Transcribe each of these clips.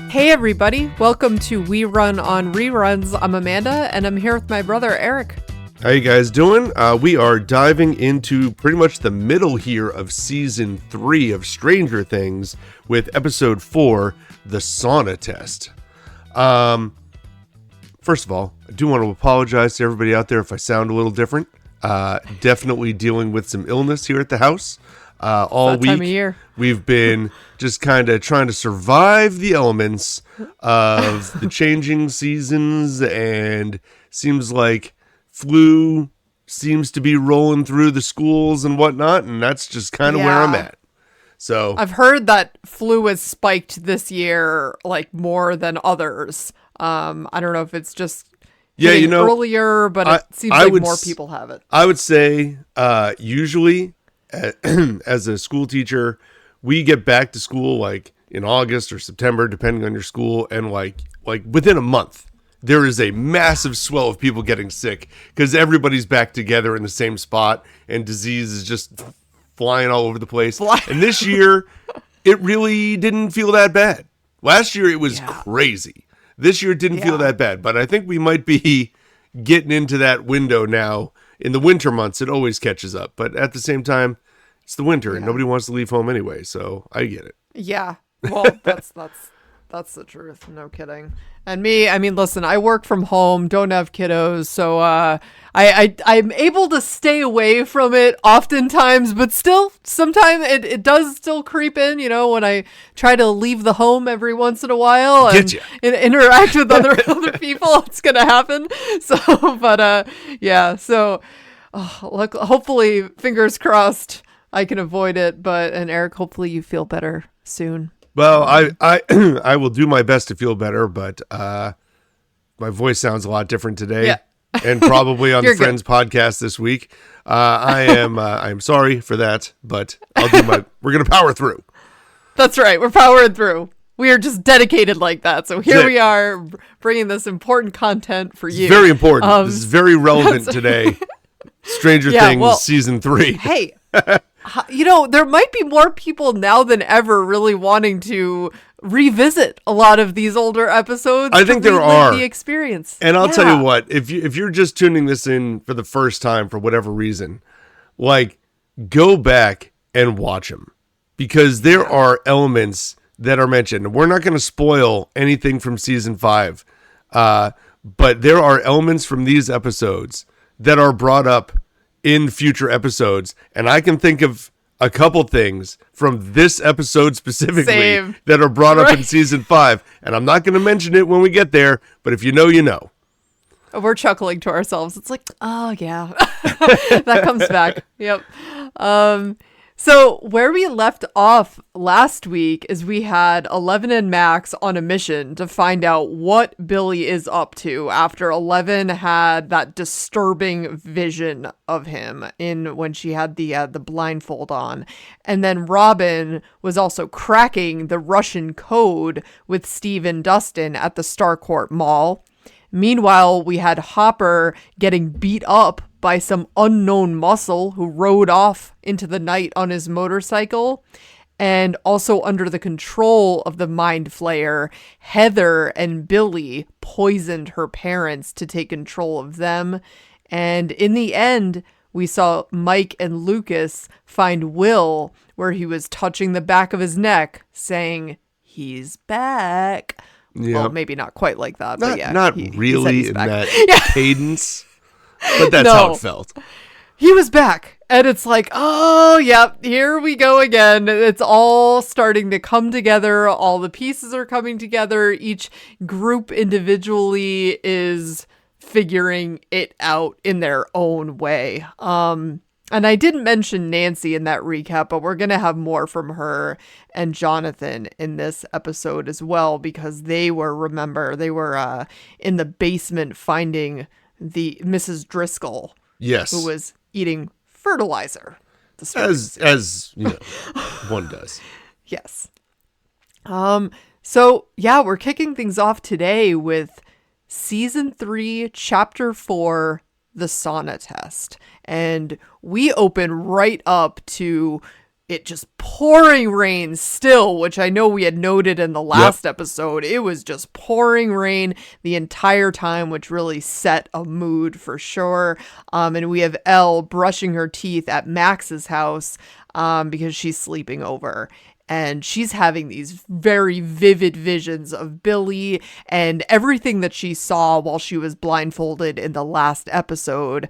Hey everybody, welcome to We Run on Reruns. I'm Amanda, and I'm here with my brother Eric. How you guys doing? We are diving into pretty much the middle here of season 3 of Stranger Things with episode 4, the Sauna Test. First of all, I do want to apologize to everybody out there if I sound a little different. Definitely dealing with some illness here at the house. All week, time of year. We've been just kind of trying to survive the elements of the changing seasons, and seems like flu seems to be rolling through the schools and whatnot, and that's just kind of where I'm at. So I've heard that flu has spiked this year, like more than others. I don't know if it's just earlier, but it seems like more people have it. I would say usually as a school teacher, we get back to school like in August or September, depending on your school, and like within a month, there is a massive swell of people getting sick because everybody's back together in the same spot, and disease is just flying all over the place. And this year, it really didn't feel that bad. Last year, it was crazy. This year, it didn't feel that bad, but I think we might be getting into that window now. In the winter months, it always catches up. But at the same time, it's the winter and nobody wants to leave home anyway. So I get it. Yeah. Well, that's the truth. No kidding. And me, I mean, listen, I work from home, don't have kiddos. So I'm able to stay away from it oftentimes, but still, sometimes it does still creep in, you know, when I try to leave the home every once in a while and interact with other people, it's going to happen. So, but so look, hopefully, fingers crossed, I can avoid it. And Eric, hopefully you feel better soon. Well, I will do my best to feel better, but my voice sounds a lot different today. Yeah. And probably on the Friends podcast this week. I'm sorry for that, but we're going to power through. That's right. We're powering through. We are just dedicated like that. So here we are bringing this important content for you. It's very important. This is very relevant today. Stranger Things season 3. Hey, you know, there might be more people now than ever really wanting to revisit a lot of these older episodes. I think there are. The experience. And I'll tell you what, if you're just tuning this in for the first time for whatever reason, like, go back and watch them, because there are elements that are mentioned. We're not going to spoil anything from season 5, but there are elements from these episodes that are brought up in future episodes, and I can think of a couple things from this episode specifically that are brought up in season 5, and I'm not going to mention it when we get there, but if you know, you know. We're chuckling to ourselves. It's like, oh yeah, that comes back. Yep. So where we left off last week is we had Eleven and Max on a mission to find out what Billy is up to after Eleven had that disturbing vision of him when she had the blindfold on. And then Robin was also cracking the Russian code with Steve and Dustin at the Starcourt Mall. Meanwhile, we had Hopper getting beat up by some unknown muscle who rode off into the night on his motorcycle. And also under the control of the Mind Flayer, Heather and Billy poisoned her parents to take control of them. And in the end, we saw Mike and Lucas find Will where he was touching the back of his neck, saying, "He's back." Yep. Well, maybe not quite like that, but yeah. Not really in that cadence, but that's how it felt. He was back, and it's like, oh, yep, here we go again. It's all starting to come together. All the pieces are coming together. Each group individually is figuring it out in their own way. And I didn't mention Nancy in that recap, but we're going to have more from her and Jonathan in this episode as well, because they were in the basement finding the Mrs. Driscoll. Yes. Who was eating fertilizer. As you know, one does. Yes. So yeah, we're kicking things off today with season 3, chapter 4, the sauna test. And we open right up to it just pouring rain still, which I know we had noted in the last episode. It was just pouring rain the entire time, which really set a mood for sure. And we have Elle brushing her teeth at Max's house because she's sleeping over. And she's having these very vivid visions of Billy and everything that she saw while she was blindfolded in the last episode.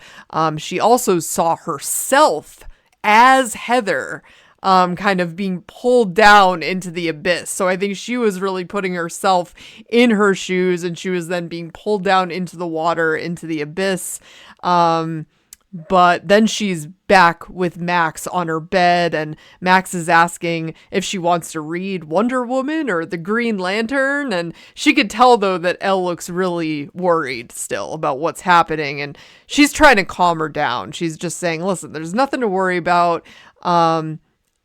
She also saw herself as Heather, kind of being pulled down into the abyss. So I think she was really putting herself in her shoes, and she was then being pulled down into the water, into the abyss. But then she's back with Max on her bed, and Max is asking if she wants to read Wonder Woman or the Green Lantern. And she could tell, though, that Elle looks really worried still about what's happening. And she's trying to calm her down. She's just saying, listen, there's nothing to worry about. And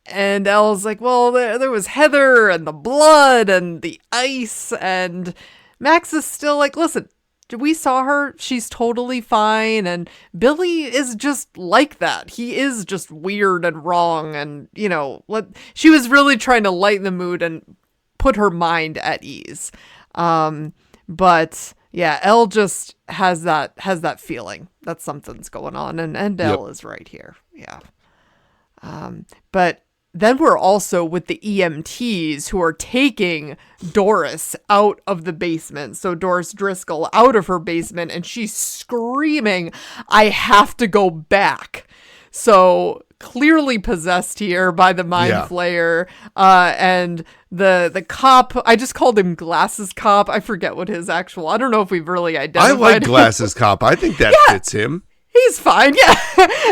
Elle's like, well, there was Heather and the blood and the ice. And Max is still like, listen, we saw her. She's totally fine. And Billy is just like that. He is just weird and wrong. And, you know, she was really trying to lighten the mood and put her mind at ease. But yeah, Elle just has that feeling that something's going on. And Elle is right here. Yeah. But then we're also with the EMTs who are taking Doris out of the basement. So Doris Driscoll out of her basement, and she's screaming, I have to go back. So clearly possessed here by the Mind Flayer. And the cop, I just called him Glasses Cop. I forget what his actual, I don't know if we've really identified I like Glasses Cop. I think that fits him. He's fine, yeah.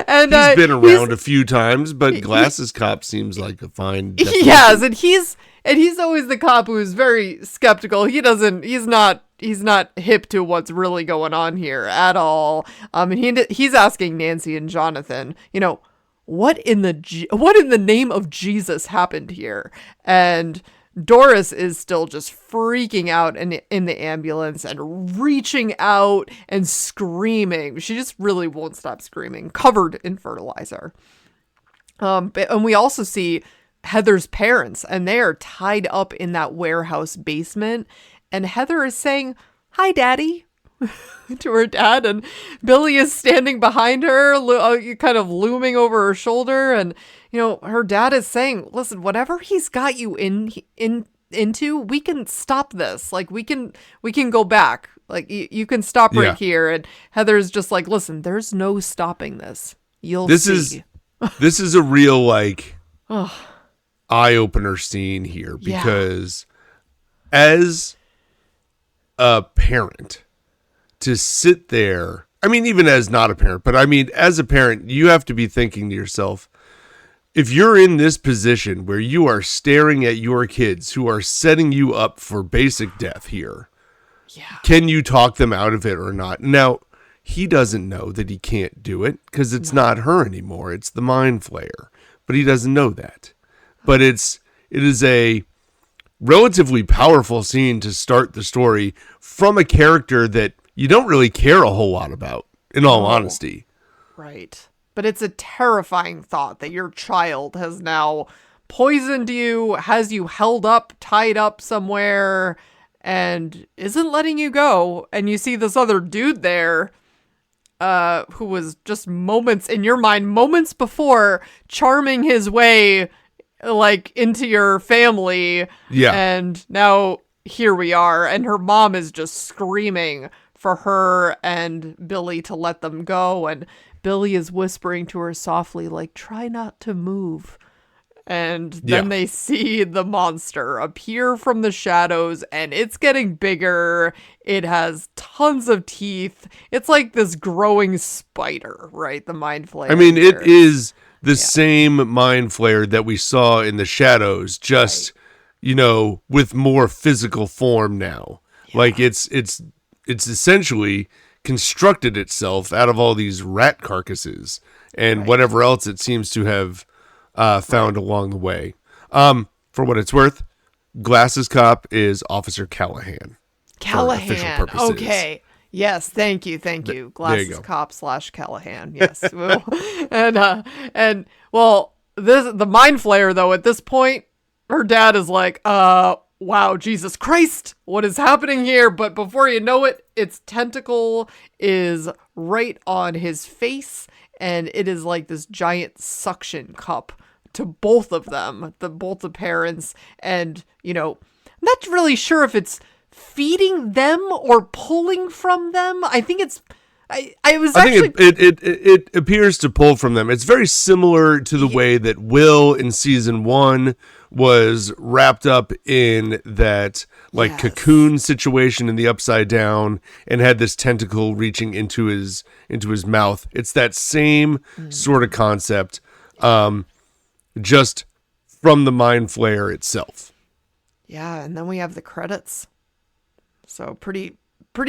And he's been around a few times, but Glasses Cop seems like a fine definition. Yes, and he's always the cop who's very skeptical. He's not hip to what's really going on here at all. And he's asking Nancy and Jonathan, you know, what in the name of Jesus happened here? And Doris is still just freaking out in the ambulance and reaching out and screaming. She just really won't stop screaming, covered in fertilizer. And we also see Heather's parents, and they are tied up in that warehouse basement. And Heather is saying, "Hi, Daddy," to her dad. And Billy is standing behind her, kind of looming over her shoulder. And you know, her dad is saying, listen, whatever he's got you into, we can stop this. Like, we can go back. Like, you can stop right here. And Heather's just like, listen, there's no stopping this. This is a real, like, eye-opener scene here. Because as a parent, to sit there, I mean, even as not a parent, but I mean, as a parent, you have to be thinking to yourself, if you're in this position where you are staring at your kids who are setting you up for basic death here, can you talk them out of it or not? Now, he doesn't know that he can't do it because it's not her anymore. It's the Mind Flayer, but he doesn't know that. But it is a relatively powerful scene to start the story from a character that you don't really care a whole lot about, in all honesty. Right. But it's a terrifying thought that your child has now poisoned you, has you held up, tied up somewhere, and isn't letting you go. And you see this other dude there, who was just moments before charming his way, like, into your family. Yeah. And now here we are. And her mom is just screaming for her and Billy to let them go. And Billy is whispering to her softly, like, try not to move. And then they see the monster appear from the shadows, and it's getting bigger. It has tons of teeth. It's like this growing spider, right? The Mind Flayer. I mean, it is the same Mind Flayer that we saw in the shadows, just, you know, with more physical form now. Yeah. Like, it's essentially constructed itself out of all these rat carcasses and whatever else it seems to have found along the way. For what it's worth, Glasses Cop is Officer Callahan. Callahan. Okay. Yes. Thank you. Glasses Cop / Callahan. Yes. And well, the Mind Flayer, though, at this point, her dad is like, wow, Jesus Christ, what is happening here? But before you know it, its tentacle is right on his face, and it is like this giant suction cup to both of them, both the parents. And, you know, I'm not really sure if it's feeding them or pulling from them. I think it's... I think it appears to pull from them. It's very similar to the way that Will in season 1 was wrapped up in that cocoon situation in the Upside Down and had this tentacle reaching into his mouth. It's that same sort of concept, just from the Mind Flayer itself. Yeah, and then we have the credits. So pretty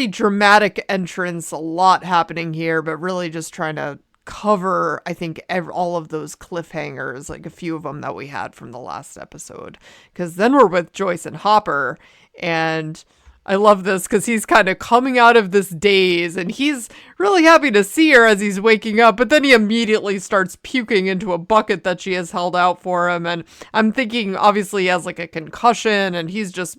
dramatic entrance, a lot happening here, but really just trying to cover, I think, all of those cliffhangers, like a few of them that we had from the last episode. Because then we're with Joyce and Hopper, and I love this because he's kind of coming out of this daze, and he's really happy to see her as he's waking up, but then he immediately starts puking into a bucket that she has held out for him, and I'm thinking, obviously, he has like a concussion, and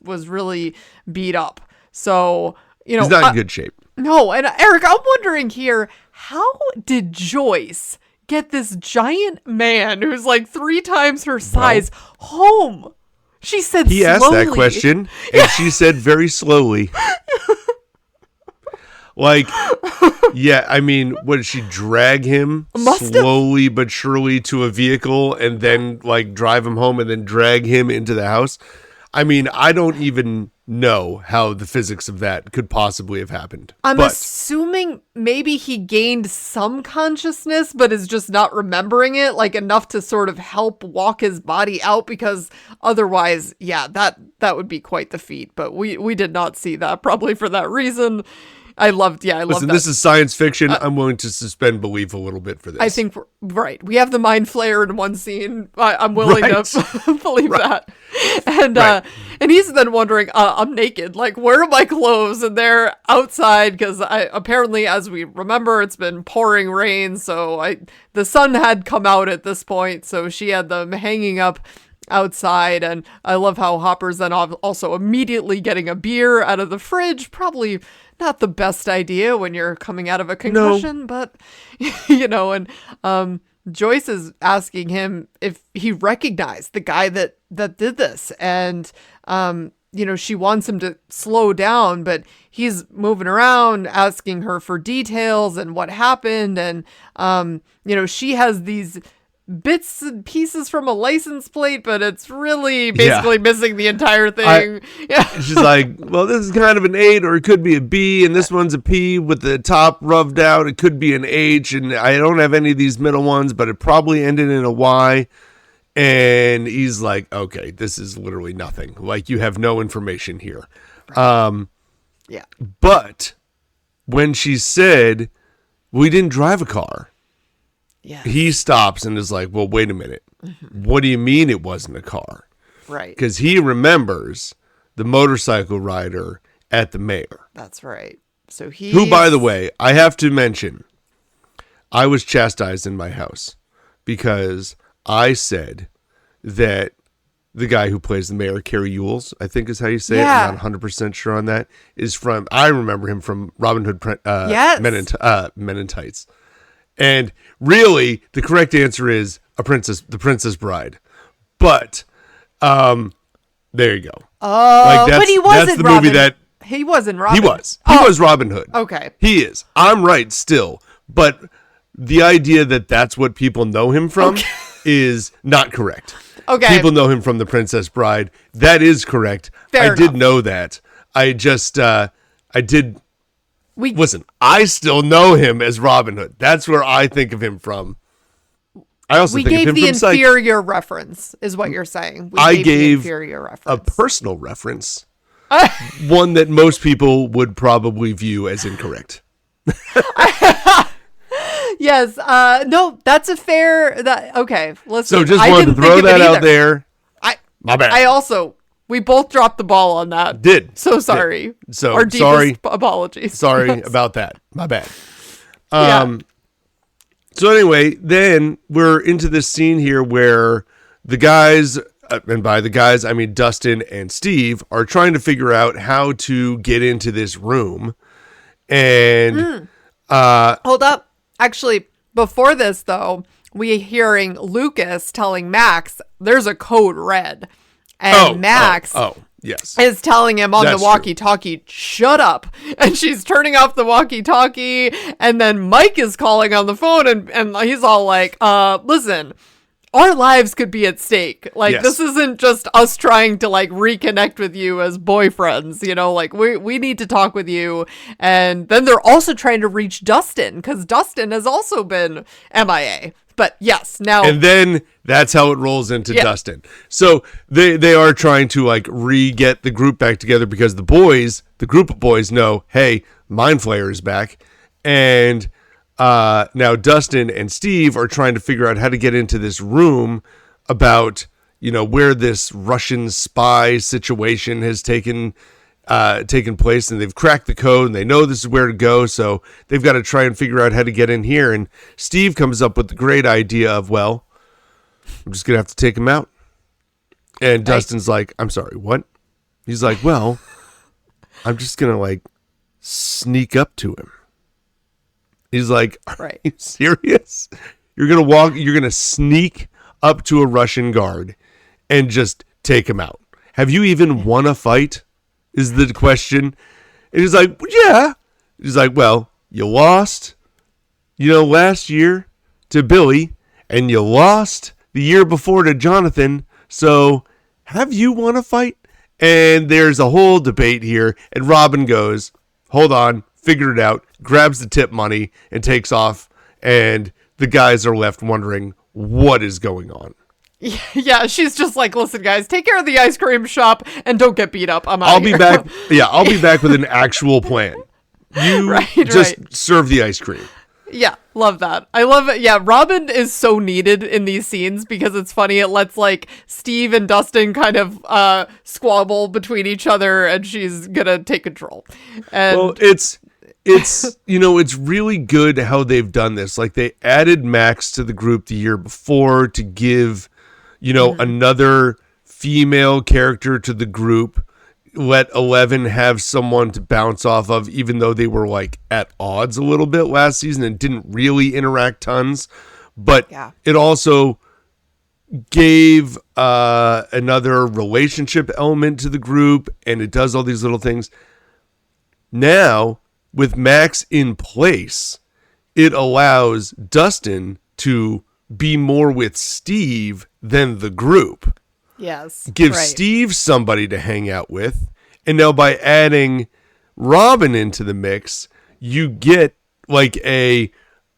was really beat up. So... You know, he's not in good shape. No, and Eric, I'm wondering here, how did Joyce get this giant man who's like 3 times her size home? She said he slowly. Asked that question, and she said very slowly. I mean, what did she drag him slowly but surely to a vehicle and then drive him home and then drag him into the house? I mean, I don't even know how the physics of that could possibly have happened. I'm assuming maybe he gained some consciousness, but is just not remembering it, enough to sort of help walk his body out, because otherwise, that would be quite the feat. But we did not see that, probably for that reason. I loved that. This is science fiction. I'm willing to suspend belief a little bit for this. I think, right. We have the Mind Flayer in one scene. I'm willing to believe that. And he's then wondering, I'm naked. Where are my clothes? And they're outside because apparently, as we remember, it's been pouring rain. So the sun had come out at this point. So she had them hanging up outside. And I love how Hopper's then also immediately getting a beer out of the fridge. Probably not the best idea when you're coming out of a concussion, but, and Joyce is asking him if he recognized the guy that did this. And, she wants him to slow down, but he's moving around, asking her for details and what happened. And, she has these bits and pieces from a license plate, but it's really basically missing the entire thing. She's like, well, this is kind of an 8, or it could be a B, and this one's a P with the top rubbed out. It could be an H, and I don't have any of these middle ones, but it probably ended in a Y. And he's like, okay, this is literally nothing. You have no information here. Right. But when she said, we didn't drive a car, he stops and is like, well, wait a minute. Mm-hmm. What do you mean it wasn't a car? Right. Because he remembers the motorcycle rider at the mayor. That's right. So who, by the way, I have to mention, I was chastised in my house because I said that the guy who plays the mayor, Carrie Ewells, I think is how you say it. I'm not 100% sure on that. I remember him from Robin Hood Men in Tights. And really, the correct answer is the Princess Bride. But there you go. Oh, but he wasn't. That's the Robin. movie that he wasn't Robin. He was. He was Robin Hood. Okay, he is. I'm right still, but the idea that that's what people know him from is not correct. Okay, people know him from the Princess Bride. That is correct. Fair enough. Did know that. I just I did. Listen, I still know him as Robin Hood. That's where I think of him from. I also think of him from We gave the inferior reference, is what you're saying. I gave the inferior reference. A personal reference, one that most people would probably view as incorrect. Yes. No, that's a fair. Okay. Listen. So just wanted to throw that out there. My bad. We both dropped the ball on that. Did. So sorry. Did. So our deepest sorry. Apologies. Sorry about that. My bad. So anyway, then we're into this scene here where the guys, and by the guys, I mean Dustin and Steve, are trying to figure out how to get into this room. And hold up. Actually, before this, though, we're hearing Lucas telling Max there's a code red. And Max yes, is telling him on the walkie-talkie, shut up. And she's turning off the walkie-talkie. And then Mike is calling on the phone and he's all like, listen, our lives could be at stake. Like, this isn't just us trying to, like, reconnect with you as boyfriends, you know, like, we need to talk with you. And then they're also trying to reach Dustin, because Dustin has also been MIA. But yes, now. And then that's how it rolls into Dustin. So they are trying to, like, re-get the group back together because the group of boys know, hey, Mind Flayer is back. And now Dustin and Steve are trying to figure out how to get into this room about, you know, where this Russian spy situation has taken place, and they've cracked the code and they know this is where to go. So they've got to try and figure out how to get in here. And Steve comes up with the great idea of, well, I'm just going to have to take him out. And Dustin's like, I'm sorry, what? He's like, well, I'm just going to, like, sneak up to him. He's like, are you serious? You're going to sneak up to a Russian guard and just take him out. Have you even won a fight? Is the question. And he's like, yeah. He's like, well, you lost, you know, last year to Billy, and you lost the year before to Jonathan. So have you won a fight? And there's a whole debate here. And Robin goes, hold on, figure it out, grabs the tip money and takes off. And the guys are left wondering what is going on. Yeah, she's just like, listen, guys, take care of the ice cream shop and don't get beat up. I'll be back. Yeah, I'll be back with an actual plan. You serve the ice cream. Yeah, love that. I love it. Yeah, Robin is so needed in these scenes because it's funny. It lets, like, Steve and Dustin kind of squabble between each other, and she's gonna take control. And well, it's you know, it's really good how they've done this. Like, they added Max to the group the year before to give, you know, another female character to the group, let 11 have someone to bounce off of, even though they were, like, at odds a little bit last season and didn't really interact tons. But it also gave another relationship element to the group, and it does all these little things. Now, with Max in place, it allows Dustin to be more with Steve than the group. Yes. Give Steve somebody to hang out with. And now by adding Robin into the mix, you get like a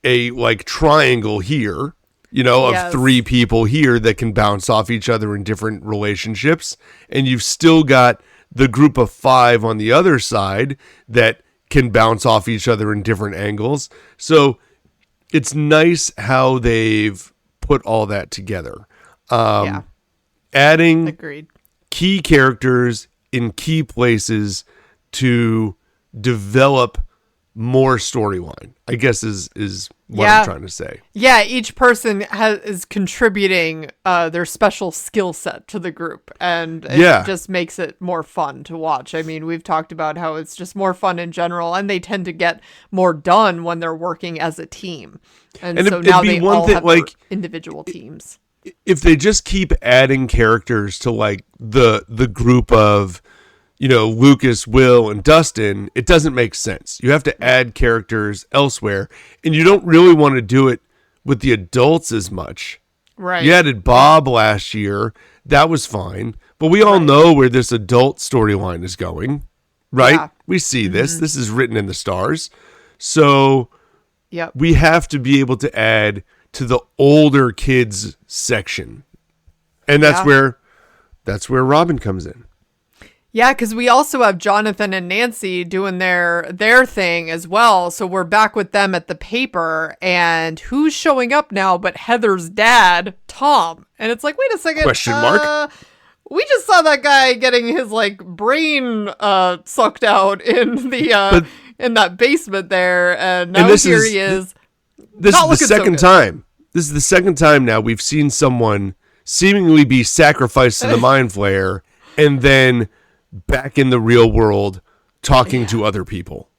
like triangle here, you know, of three people here that can bounce off each other in different relationships. And you've still got the group of 5 on the other side that can bounce off each other in different angles. So it's nice how they've put all that together. Adding key characters in key places to develop more storyline, I guess is what I'm trying to say. Yeah, each person is contributing their special skill set to the group, and it just makes it more fun to watch. I mean, we've talked about how it's just more fun in general, and they tend to get more done when they're working as a team. And so now they all have like individual teams. If they just keep adding characters to like the group of, you know, Lucas, Will, and Dustin, it doesn't make sense. You have to add characters elsewhere, and you don't really want to do it with the adults as much. Right. You added Bob last year. That was fine. But we all know where this adult storyline is going, right? Yeah. We see this. This is written in the stars. So we have to be able to add to the older kids section. And that's where Robin comes in. Yeah, because we also have Jonathan and Nancy doing their thing as well. So we're back with them at the paper. And who's showing up now but Heather's dad, Tom? And it's like, wait a second. Question mark? We just saw that guy getting his like brain sucked out in the in that basement there. And now he is. This Not is the looking so second good. time. This is the second time now we've seen someone seemingly be sacrificed to the Mind Flayer and then back in the real world talking to other people.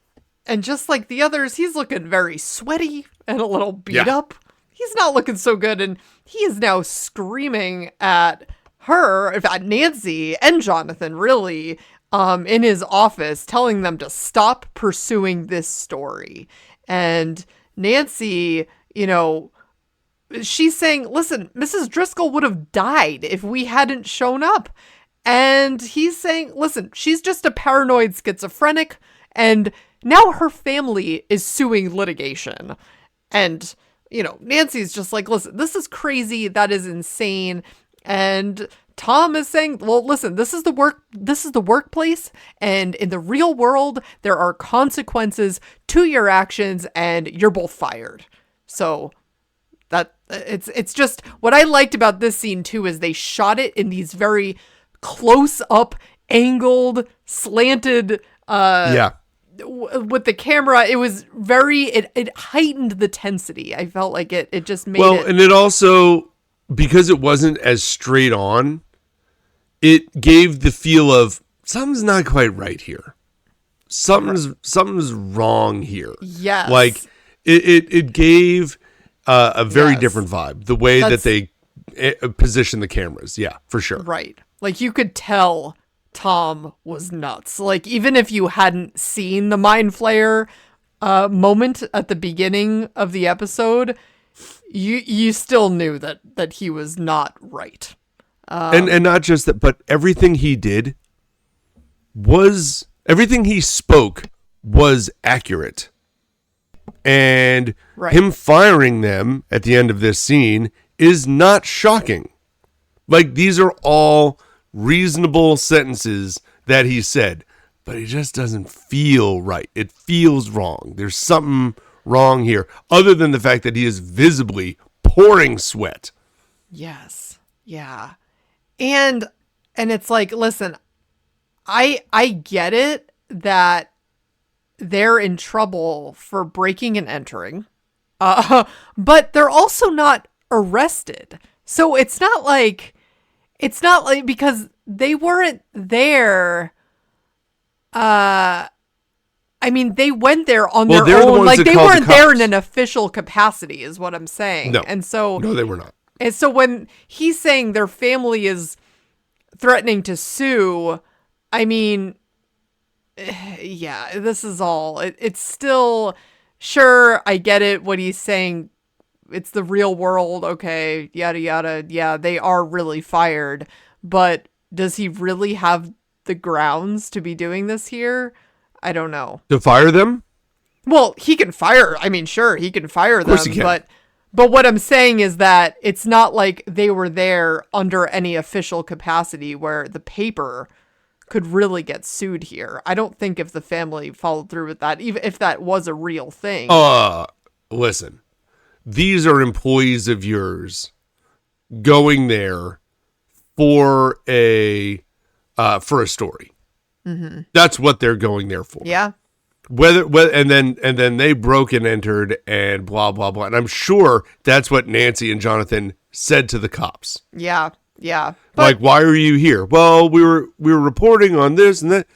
And just like the others, he's looking very sweaty and a little beat Yeah. up. He's not looking so good, and he is now screaming at her, at Nancy and Jonathan, really, in his office, telling them to stop pursuing this story. And Nancy, she's saying, listen, Mrs. Driscoll would have died if we hadn't shown up. And he's saying, listen, she's just a paranoid schizophrenic, and now her family is suing litigation. And, Nancy's just like, listen, this is crazy. That is insane. And Tom is saying, well, listen, this is the workplace, and in the real world, there are consequences to your actions, and you're both fired. So that it's just what I liked about this scene too is they shot it in these very close up, angled, slanted, with the camera. It was it heightened the tensity. I felt like it just made it. And it also, because it wasn't as straight on, it gave the feel of something's not quite right here. Something's wrong here. Yes. Like it gave a very different vibe. The way that they position the cameras. Yeah, for sure. Right. Like you could tell Tom was nuts. Like even if you hadn't seen the Mind Flayer moment at the beginning of the episode, you still knew that he was not right. And not just that, but everything he did everything he spoke was accurate. And him firing them at the end of this scene is not shocking. Like, these are all reasonable sentences that he said, but it just doesn't feel right. It feels wrong. There's something wrong here, other than the fact that he is visibly pouring sweat. Yes. Yeah. And it's like, listen, I get it that they're in trouble for breaking and entering, but they're also not arrested. So it's not like because they weren't there. I mean, they went there on their own. Like they weren't there in an official capacity, is what I'm saying. No, and so no, they were not. And so when he's saying their family is threatening to sue, I mean, yeah, this is all. It's still, sure, I get it. What he's saying, it's the real world. Okay, yada, yada. Yeah, they are really fired. But does he really have the grounds to be doing this here? I don't know. To fire them? Well, he can fire. I mean, sure, he can fire them. Of course he can. But what I'm saying is that it's not like they were there under any official capacity where the paper could really get sued here. I don't think if the family followed through with that, even if that was a real thing. Listen, these are employees of yours going there for a story. Mm-hmm. That's what they're going there for. Yeah. Whether and then they broke and entered and blah blah blah. And I'm sure that's what Nancy and Jonathan said to the cops. Yeah. Yeah. Like, why are you here? Well, we were reporting on this and that.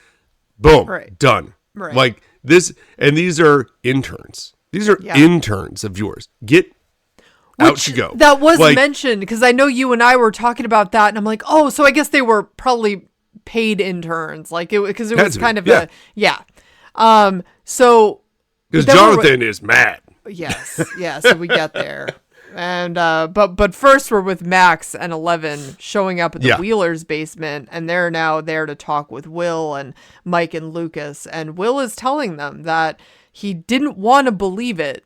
Boom. Right. Done. Right. Like this, and these are interns. These are interns of yours. Out you go. That was mentioned because I know you and I were talking about that, and I'm like, oh, so I guess they were probably paid interns, like it because it was kind of So because Jonathan is mad. Yes. So we get there. And but first we're with Max and 11 showing up at the Wheelers' basement, and they're now there to talk with Will and Mike and Lucas, and Will is telling them that he didn't want to believe it,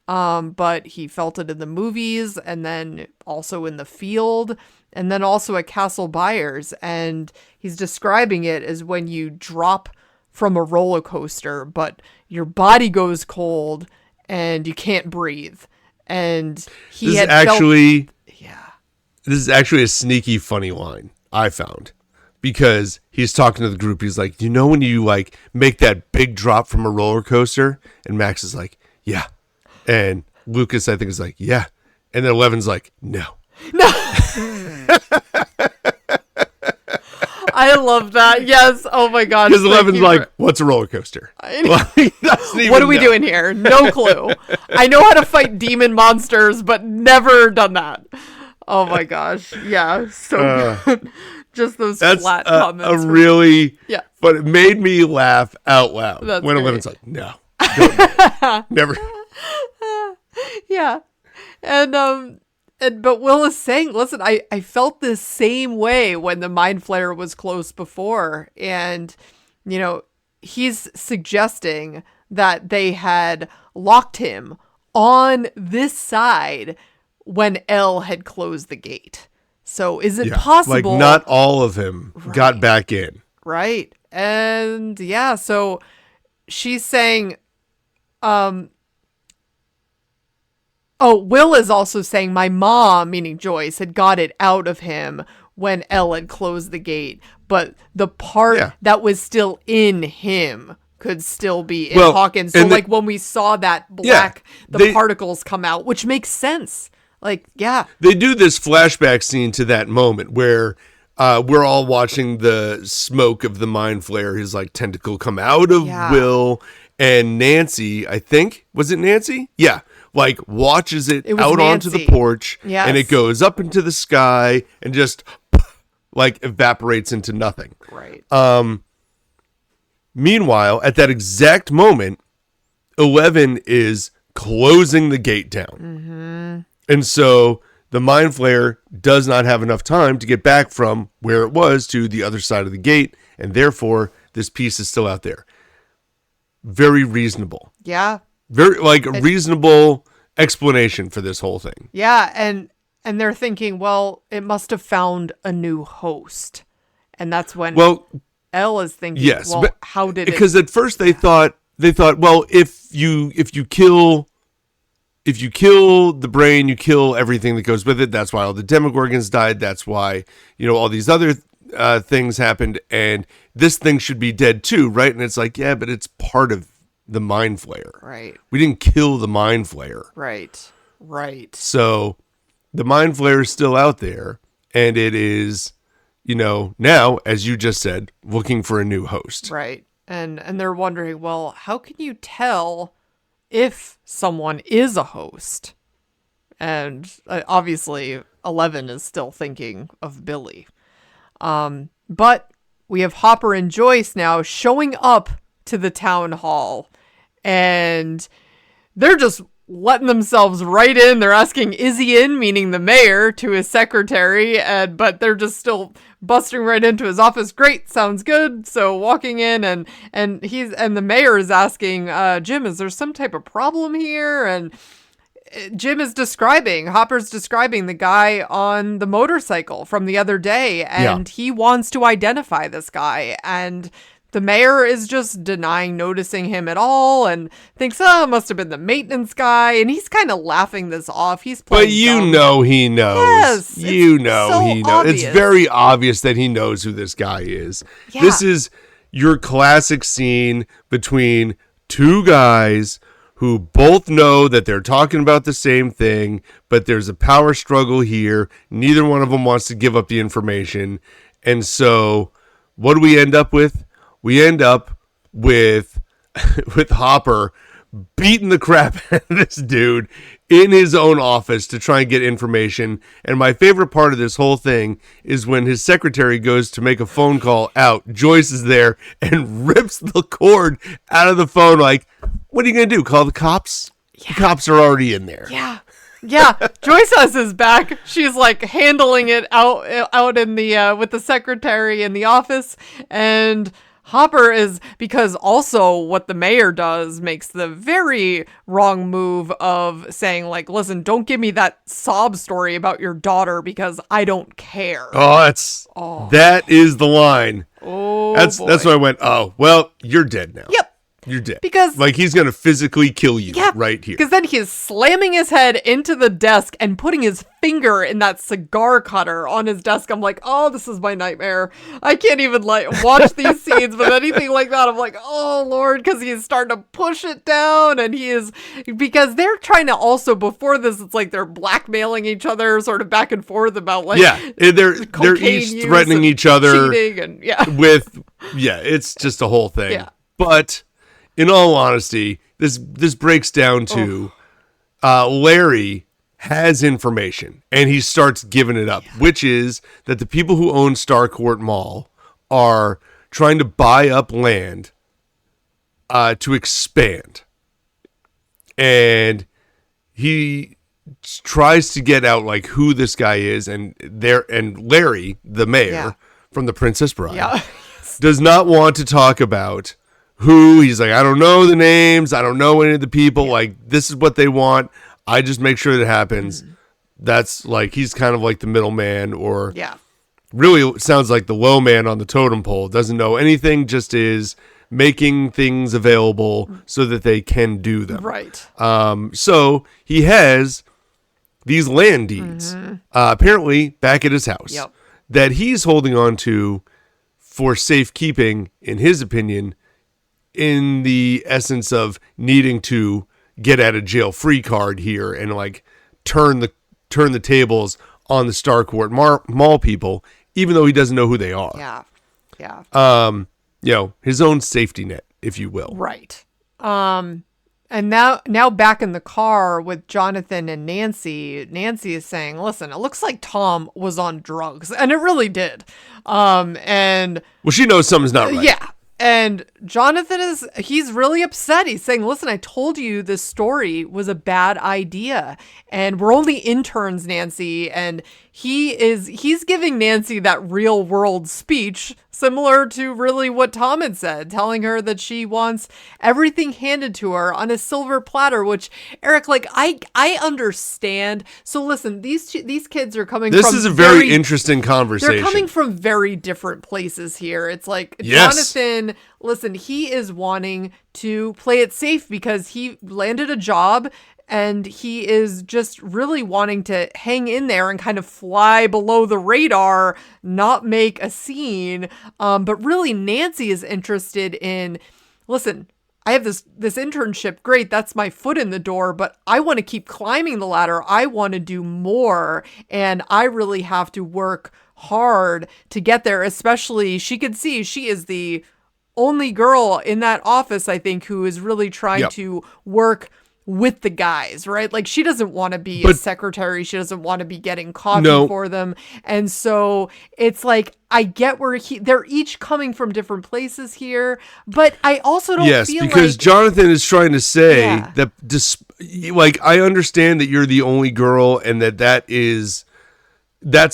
but he felt it in the movies and then also in the field and then also at Castle Byers, and he's describing it as when you drop from a roller coaster but your body goes cold and you can't breathe. And this is actually a sneaky funny line I found, because he's talking to the group. He's like, you know, when you like make that big drop from a roller coaster, and Max is like, yeah. And Lucas, I think, is like, yeah. And then 11's like, no. I love that. Yes. Oh my gosh. Because 11's like, what's a roller coaster? What are we doing here? No clue. I know how to fight demon monsters, but never done that. Oh my gosh. Yeah. So good. Just those flat comments. Yeah. But it made me laugh out loud. That's when 11's like, no. Never. Yeah. But Will is saying, listen, I felt this same way when the Mind Flayer was close before. And, he's suggesting that they had locked him on this side when Elle had closed the gate. So is it possible? Like not all of him got back in. Right. And so she's saying, Will is also saying my mom, meaning Joyce, had got it out of him when Elle had closed the gate. But the part that was still in him could still be in Hawkins. So when we saw that black, the particles come out, which makes sense. They do this flashback scene to that moment where we're all watching the smoke of the Mind Flayer, his tentacle come out of Will, and Nancy, I think, was it Nancy? Yeah. Watches it out Nancy. Onto the porch, and it goes up into the sky and just evaporates into nothing. Right. Meanwhile, at that exact moment, 11 is closing the gate down. Mm-hmm. And so the Mind Flayer does not have enough time to get back from where it was to the other side of the gate, and therefore this piece is still out there. Very reasonable. Yeah. Very a reasonable explanation for this whole thing. Yeah, and they're thinking, well, it must have found a new host. And that's when Elle is thinking, but how did it? Because at first they thought, well, if you kill the brain, you kill everything that goes with it. That's why all the Demogorgons died. That's why, all these other things happened, and this thing should be dead too, right? And it's like, yeah, but it's part of the Mind Flayer. Right. We didn't kill the Mind Flayer. Right. So the Mind Flayer is still out there, and it is, now, as you just said, looking for a new host. Right. And they're wondering, well, how can you tell if someone is a host? And obviously 11 is still thinking of Billy. But we have Hopper and Joyce now showing up to the town hall, and they're just letting themselves right in. They're asking, is he in, meaning the mayor, to his secretary, but they're just still busting right into his office. Great, sounds good. So walking in, and the mayor is asking, Jim, is there some type of problem here? And Hopper's describing the guy on the motorcycle from the other day, and he wants to identify this guy, and the mayor is just denying noticing him at all and thinks, it must have been the maintenance guy. And he's kind of laughing this off. He's playing But you dumb. know he knows. Yes. You know so he knows. Obvious. It's very obvious that he knows who this guy is. Yeah. This is your classic scene between two guys who both know that they're talking about the same thing, but there's a power struggle here. Neither one of them wants to give up the information. And so what do we end up with? We end up with Hopper beating the crap out of this dude in his own office to try and get information. And my favorite part of this whole thing is when his secretary goes to make a phone call out, Joyce is there and rips the cord out of the phone like, what are you going to do, call the cops? Yeah. The cops are already in there. Yeah, Joyce has his back. She's handling it out in the with the secretary in the office, and Hopper is, because also what the mayor does makes the very wrong move of saying listen, don't give me that sob story about your daughter because I don't care. That is the line. Oh, that's why I went, oh, well, you're dead now. Yep. you're dead. Because like he's gonna physically kill you right here. Because then he's slamming his head into the desk and putting his finger in that cigar cutter on his desk. I'm like, oh, this is my nightmare. I can't even watch these scenes with anything like that. I'm like, oh Lord, because he's starting to push it down, and because they're trying to also, before this, it's like they're blackmailing each other sort of back and forth about they're each threatening each other cheating and with it's just a whole thing. Yeah. But in all honesty, this breaks down to Larry has information, and he starts giving it up, which is that the people who own Starcourt Mall are trying to buy up land to expand. And he tries to get out like who this guy is, and Larry, the mayor from The Princess Bride, does not want to talk about who. He's like, I don't know the names, I don't know any of the people, like this is what they want, I just make sure that happens. That's like, he's kind of like the middleman, or really sounds like the low man on the totem pole, doesn't know anything, just is making things available so that they can do them. Right. So he has these land deeds, apparently back at his house, that he's holding on to for safekeeping, in his opinion, in the essence of needing to get out of jail free card here and like turn the tables on the Starcourt Mall people, even though he doesn't know who they are. His own safety net, if you will. Right. And now back in the car with Jonathan and Nancy is saying, listen, it looks like Tom was on drugs. And it really did. Well, she knows something's not right. Yeah. And Jonathan he's really upset. He's saying, listen, I told you this story was a bad idea, and we're only interns, Nancy. And he's giving Nancy that real world speech, similar to really what Tom had said, telling her that she wants everything handed to her on a silver platter, which, Eric, like, I understand. So listen, these kids are coming from... This is a very interesting conversation. They're coming from very different places here. It's like, Jonathan, listen, he is wanting to play it safe because he landed a job, and he is just really wanting to hang in there and kind of fly below the radar, not make a scene. But really, Nancy is interested in, listen, I have this internship. Great. That's my foot in the door, but I want to keep climbing the ladder. I want to do more. And I really have to work hard to get there. Especially, she could see she is the only girl in that office, I think, who is really trying to work with the guys, right? Like, she doesn't want to be a secretary. She doesn't want to be getting coffee for them. And so it's like, I get where they're each coming from different places here, but I also don't feel like... Yes, because Jonathan is trying to say that, I understand that you're the only girl and that's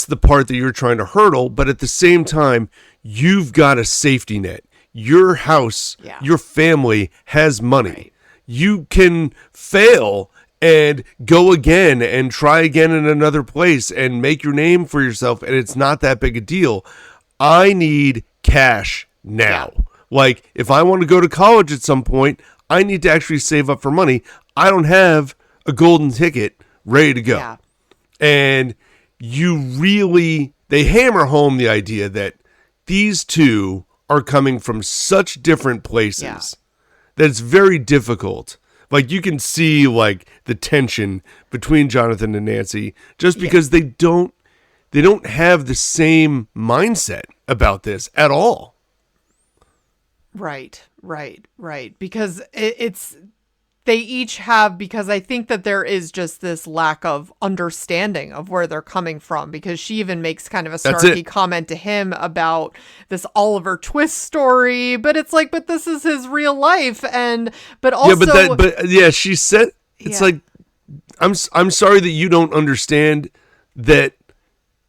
the part that you're trying to hurdle, but at the same time, you've got a safety net. Your house, your family has money. Right. You can fail and go again and try again in another place and make your name for yourself, and it's not that big a deal. I need cash now. Like, if I want to go to college at some point, I need to actually save up for money. I don't have a golden ticket ready to go. Yeah. And they hammer home the idea that these two are coming from such different places that it's very difficult. Like, you can see like the tension between Jonathan and Nancy just because they don't have the same mindset about this at all. Right. Because they each have, because I think that there is just this lack of understanding of where they're coming from, because she even makes kind of a snarky comment to him about this Oliver Twist story, but it's like, but this is his real life. But also, she said, it's like, I'm sorry that you don't understand that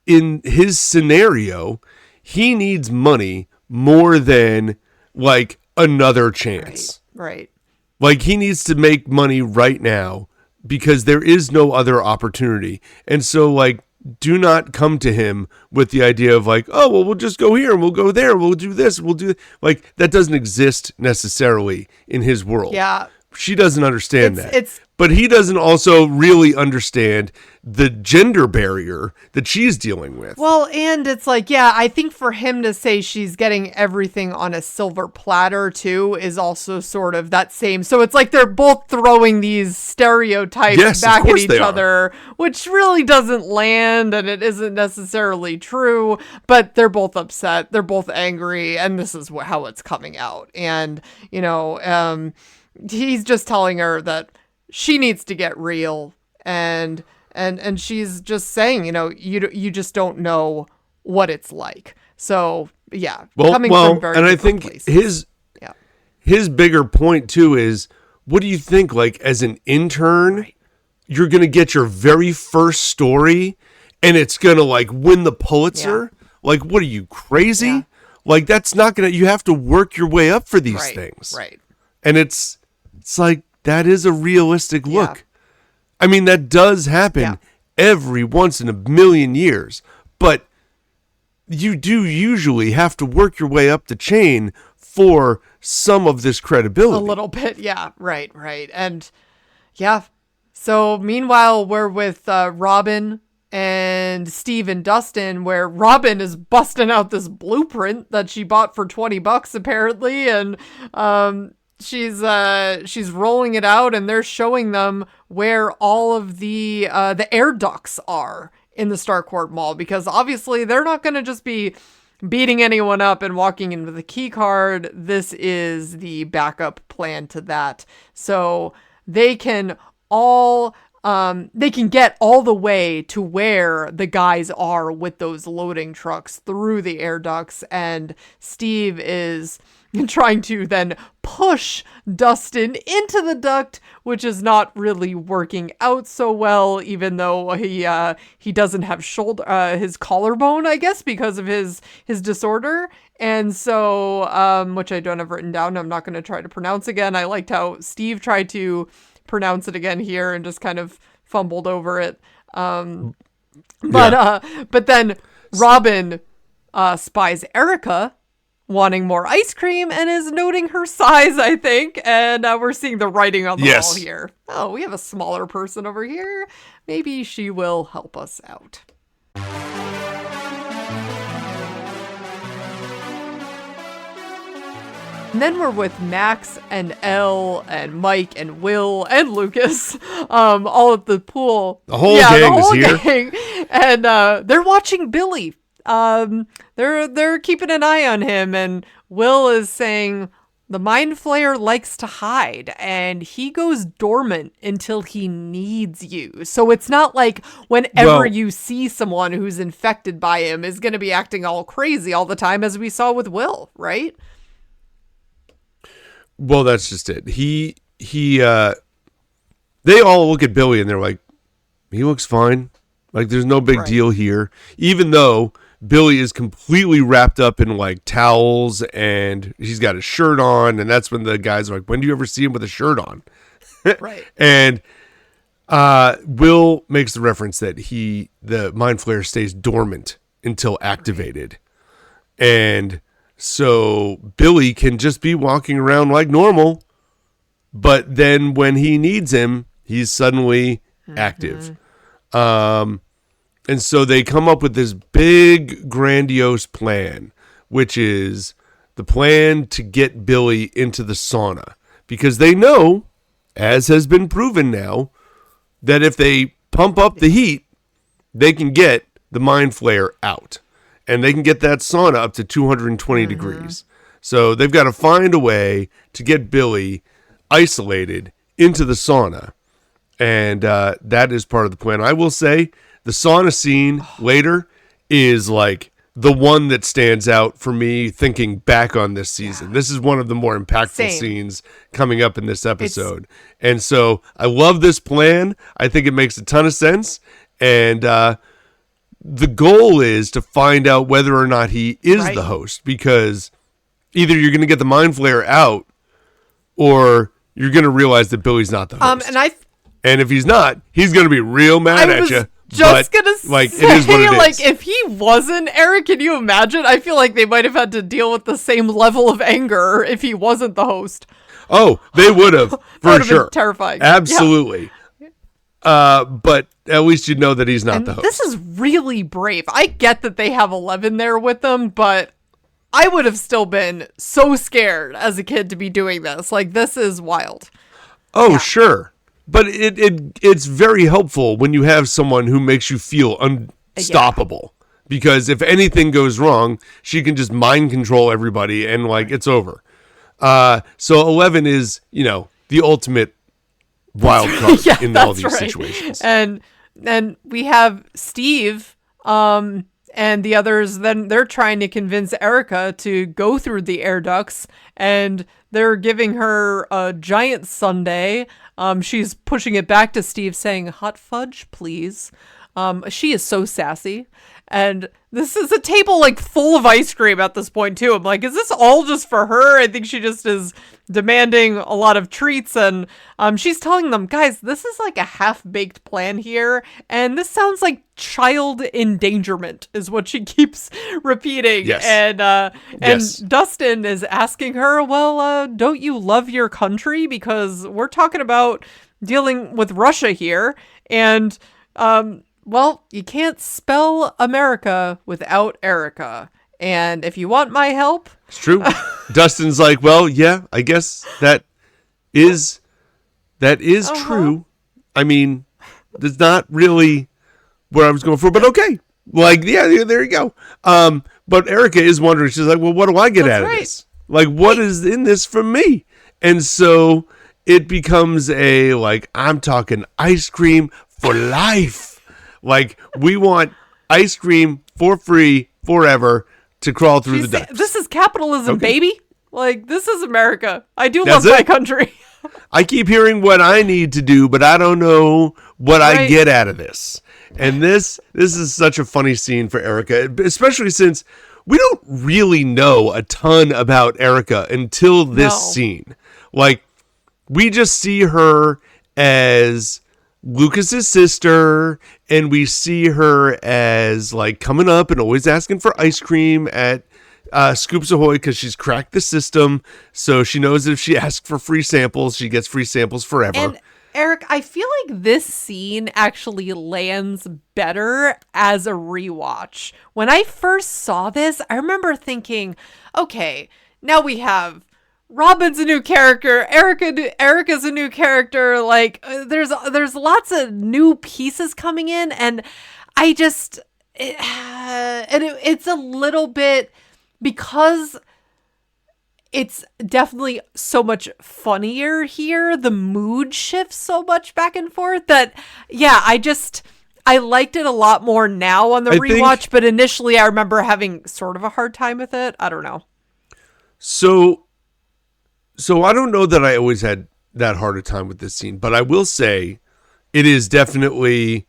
in his scenario, he needs money more than like another chance. Right. Like, he needs to make money right now because there is no other opportunity. And so, like, do not come to him with the idea of like, oh, well, we'll just go here and we'll go there. We'll do this. We'll do like that doesn't exist necessarily in his world. Yeah. She doesn't understand that. But he doesn't also really understand the gender barrier that she's dealing with. Well, and it's like, yeah, I think for him to say she's getting everything on a silver platter too is also sort of that same. So it's like they're both throwing these stereotypes back at each other, which really doesn't land and it isn't necessarily true, but they're both upset. They're both angry. And this is how it's coming out. And, you know, he's just telling her that she needs to get real, and she's just saying, you know, you just don't know what it's like. So yeah, coming from very and I think places. his bigger point too is, what do you think? Like as an intern, you're gonna get your very first story, and it's gonna like win the Pulitzer. Yeah. Like, what are you crazy? Yeah. Like that's not gonna. You have to work your way up for these things, right? And it's like. That is a realistic look. Yeah. I mean, that does happen every once in a million years, but you do usually have to work your way up the chain for some of this credibility. A little bit. Yeah. Right. And yeah. So meanwhile, we're with Robin and Steve and Dustin, where Robin is busting out this blueprint that she bought for $20 apparently. And, she's rolling it out, and they're showing them where all of the air ducts are in the Starcourt Mall, because obviously they're not going to just be beating anyone up and walking in with a key card. This is the backup plan to that. So they can get all the way to where the guys are with those loading trucks through the air ducts, and Steve is trying to then push Dustin into the duct, which is not really working out so well, even though he doesn't have his collarbone, I guess, because of his disorder. And so, which I don't have written down, I'm not going to try to pronounce again. I liked how Steve tried to pronounce it again here and just kind of fumbled over it. But then Robin spies Erica wanting more ice cream and is noting her size, I think. And we're seeing the writing on the wall here. Oh, we have a smaller person over here. Maybe she will help us out. And then we're with Max and Elle and Mike and Will and Lucas, all at the pool. The whole gang is here. Gang. And they're watching Billy. They're keeping an eye on him, and Will is saying the Mind Flayer likes to hide, and he goes dormant until he needs you. So it's not like whenever you see someone who's infected by him is going to be acting all crazy all the time, as we saw with Will, right? Well, that's just it. They all look at Billy and they're like, he looks fine. Like there's no big deal here, even though Billy is completely wrapped up in like towels and he's got a shirt on. And that's when the guys are like, when do you ever see him with a shirt on? Right. And Will makes the reference that the Mind Flayer stays dormant until activated. Right. And so Billy can just be walking around like normal, but then when he needs him, he's suddenly active. And so they come up with this big, grandiose plan, which is the plan to get Billy into the sauna. Because they know, as has been proven now, that if they pump up the heat, they can get the Mind Flayer out. And they can get that sauna up to 220 degrees. So they've got to find a way to get Billy isolated into the sauna. And that is part of the plan. I will say, the sauna scene later is like the one that stands out for me thinking back on this season. Yeah. This is one of the more impactful scenes coming up in this episode. And so I love this plan. I think it makes a ton of sense. And the goal is to find out whether or not he is the host, because either you're going to get the Mind Flayer out or you're going to realize that Billy's not the host. And if he's not, he's going to be real mad at you just but, gonna like, say, it is what it is. like, if he wasn't Eric, can you imagine? I feel like they might have had to deal with the same level of anger if he wasn't the host. Oh, they would have, for sure. Been terrifying. Absolutely. But at least you know that he's not the host. This is really brave. I get that they have 11 there with them, but I would have still been so scared as a kid to be doing this. Like, this is wild. Oh, yeah. Sure. But it's very helpful when you have someone who makes you feel unstoppable. Yeah. Because if anything goes wrong, she can just mind control everybody and, like, it's over. So 11 is, the ultimate wild card in all these situations. And we have Steve, and the others, then they're trying to convince Erica to go through the air ducts, and they're giving her a giant sundae. She's pushing it back to Steve saying, "Hot fudge, please." She is so sassy. And this is a table like full of ice cream at this point too. I'm like, is this all just for her? I think she just is demanding a lot of treats. And she's telling them, guys, this is like a half-baked plan here. And this sounds like child endangerment is what she keeps repeating. Yes. And Dustin is asking her, well, don't you love your country? Because we're talking about dealing with Russia here. And, well, you can't spell America without Erica. And if you want my help... It's true. Dustin's like, well, yeah, I guess that is true. I mean, that's not really where I was going for, but okay. Like, yeah, there you go. But Erica is wondering, she's like, well, what do I get out of this? Like, what is in this for me? And so it becomes I'm talking ice cream for life. Like, we want ice cream for free forever to crawl through the ducts. This is capitalism, baby. Like, this is America. I do love my country. I keep hearing what I need to do, but I don't know what I get out of this. And this is such a funny scene for Erica, especially since we don't really know a ton about Erica until this scene. Like, we just see her as Lucas's sister, and we see her as like coming up and always asking for ice cream at Scoops Ahoy because she's cracked the system, so she knows that if she asks for free samples, she gets free samples forever. And Eric, I feel like this scene actually lands better as a rewatch. When I first saw this, I remember thinking, okay, now we have Robin's a new character. Erica's a new character. Like, there's lots of new pieces coming in, and I just it's a little bit, because it's definitely so much funnier here. The mood shifts so much back and forth that I liked it a lot more now on the rewatch. But initially, I remember having sort of a hard time with it. I don't know. So I don't know that I always had that hard a time with this scene, but I will say it is definitely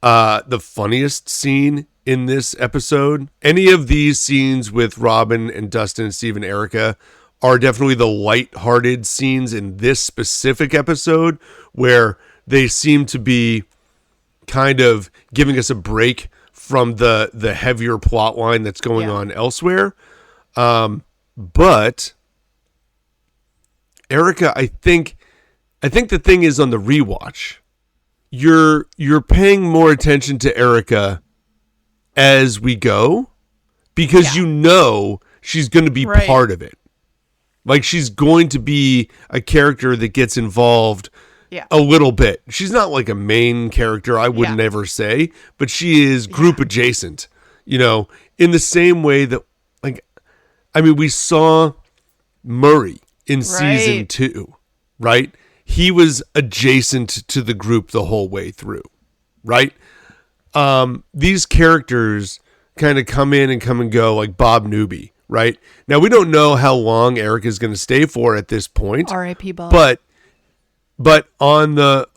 the funniest scene in this episode. Any of these scenes with Robin and Dustin and Steve and Erica are definitely the lighthearted scenes in this specific episode, where they seem to be kind of giving us a break from the heavier plot line that's going on elsewhere. But Erica, I think the thing is, on the rewatch, you're paying more attention to Erica as we go, because she's going to be part of it. Like, she's going to be a character that gets involved a little bit. She's not like a main character, I would never say, but she is group adjacent, in the same way that, like, I mean, we saw Murray in season 2, right? He was adjacent to the group the whole way through, right? These characters kind of come in and come and go, like Bob Newby, right? Now, we don't know how long Eric is going to stay for at this point. R.I.P. Bob. But on the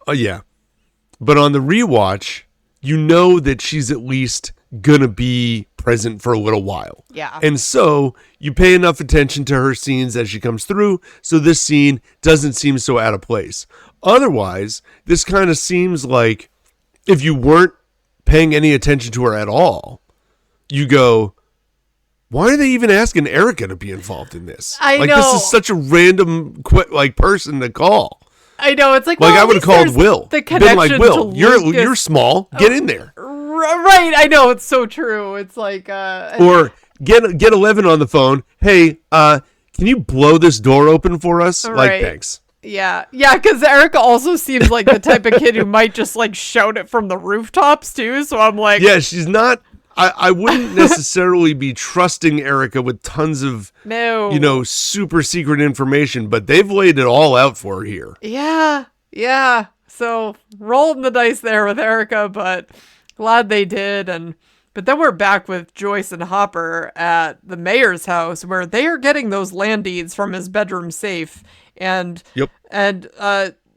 but on the rewatch, you know that she's at least gonna be present for a little while. Yeah. And so you pay enough attention to her scenes as she comes through, so this scene doesn't seem so out of place. Otherwise, this kind of seems like if you weren't paying any attention to her at all, you go, why are they even asking Erica to be involved in this? I know. This is such a random person to call. I know. It's like I would have called Will. The connection been like, Will, to you're small. Get in there. Right. I know. It's so true. It's like or get 11 on the phone. Hey, can you blow this door open for us? Right. Like, thanks. Yeah, because Erica also seems like the type of kid who might just like shout it from the rooftops too. So I'm like, yeah, she's not. I wouldn't necessarily be trusting Erica with tons of super secret information, but they've laid it all out for her here. Yeah. So rolling the dice there with Erica, but glad they did. But then we're back with Joyce and Hopper at the mayor's house where they are getting those land deeds from his bedroom safe. And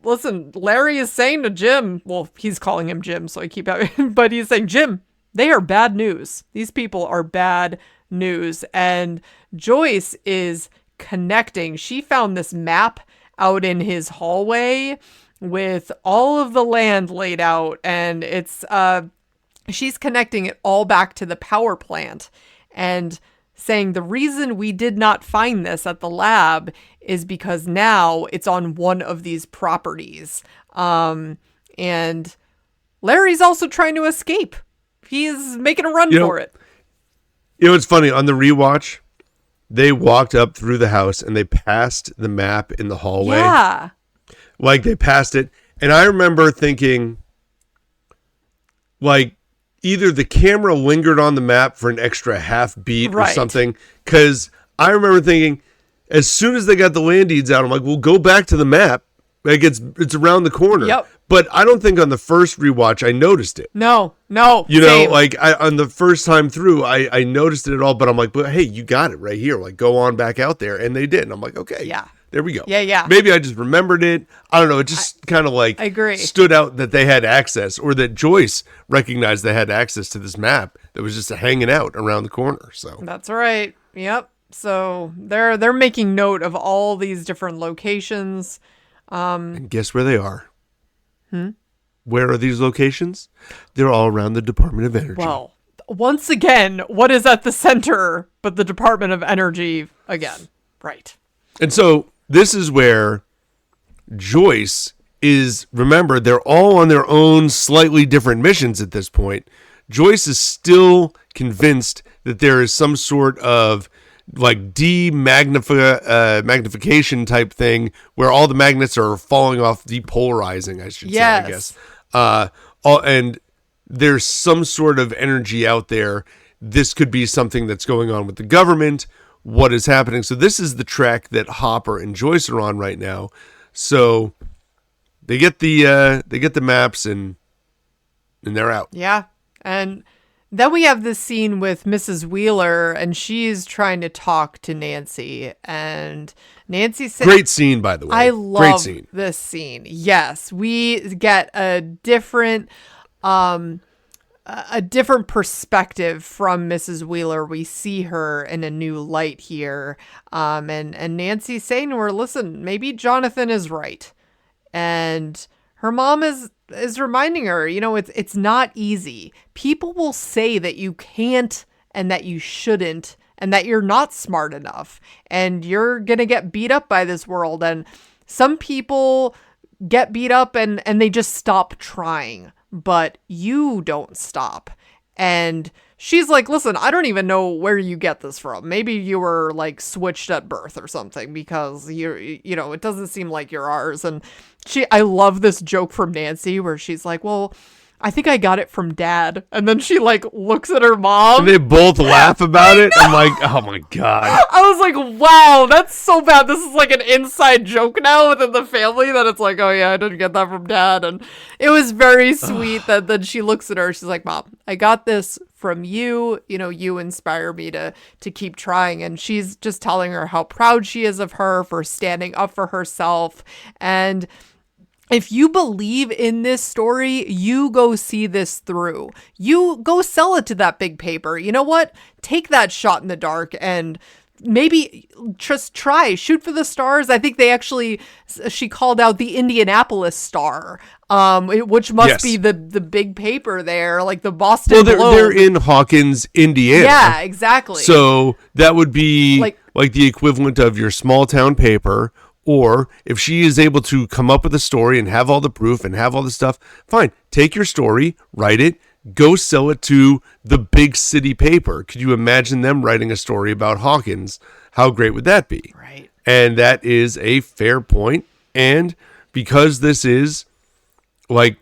listen, Larry is saying to Jim, well, he's calling him Jim, so I keep having, but he's saying, Jim, they are bad news. These people are bad news. And Joyce is connecting. She found this map out in his hallway with all of the land laid out, and it's she's connecting it all back to the power plant and saying the reason we did not find this at the lab is because now it's on one of these properties. And Larry's also trying to escape. He's making a run for it. You know, it's funny. On the rewatch, they walked up through the house and they passed the map in the hallway. Yeah. Like, they passed it. And I remember thinking, like, either the camera lingered on the map for an extra half beat or something. Because I remember thinking, as soon as they got the land deeds out, I'm like, well, go back to the map. Like, it's around the corner. Yep. But I don't think on the first rewatch I noticed it. No. You know, like, on the first time through, I noticed it at all. But I'm like, but hey, you got it right here. Like, go on back out there. And they did. And I'm like, okay. Yeah. There we go. Yeah. Maybe I just remembered it. I don't know. It just kind of like stood out that they had access, or that Joyce recognized they had access to this map that was just hanging out around the corner. So that's right. Yep. So they're making note of all these different locations. And guess where they are? Where are these locations? They're all around the Department of Energy. Well, once again, what is at the center but the Department of Energy again? Right. And so this is where Joyce is, remember, they're all on their own slightly different missions at this point. Joyce is still convinced that there is some sort of like magnification type thing where all the magnets are falling off, depolarizing, I should say, I guess. And there's some sort of energy out there. This could be something that's going on with the government. What is happening? So this is the track that Hopper and Joyce are on right now. So they get the maps and they're out. Yeah. And then we have this scene with Mrs. Wheeler, and she's trying to talk to Nancy. And Nancy said, great scene, by the way. I love this scene. Yes, we get a different perspective from Mrs. Wheeler. We see her in a new light here. And Nancy's saying to her, listen, maybe Jonathan is right. And her mom is reminding her, you know, it's not easy. People will say that you can't and that you shouldn't and that you're not smart enough and you're going to get beat up by this world. And some people get beat up and they just stop trying, but you don't stop. And she's like, listen, I don't even know where you get this from. Maybe you were like switched at birth or something because you know, it doesn't seem like you're ours. And I love this joke from Nancy where she's like, well, I think I got it from Dad. And then she like looks at her mom. And they both laugh about it. I'm like, oh my God. I was like, wow, that's so bad. This is like an inside joke now within the family that it's like, oh yeah, I didn't get that from Dad. And it was very sweet that then she looks at her. She's like, Mom, I got this from you. You know, you inspire me to keep trying. And she's just telling her how proud she is of her for standing up for herself. And if you believe in this story, you go see this through. You go sell it to that big paper. You know what? Take that shot in the dark and maybe just shoot for the stars. I think she called out the Indianapolis Star, which must be the big paper there, like the Boston Globe. Well, they're in Hawkins, Indiana. Yeah, exactly. So that would be like the equivalent of your small town paper. Or if she is able to come up with a story and have all the proof and have all the stuff, fine. Take your story, write it, go sell it to the big city paper. Could you imagine them writing a story about Hawkins? How great would that be? Right. And that is a fair point. And because this is like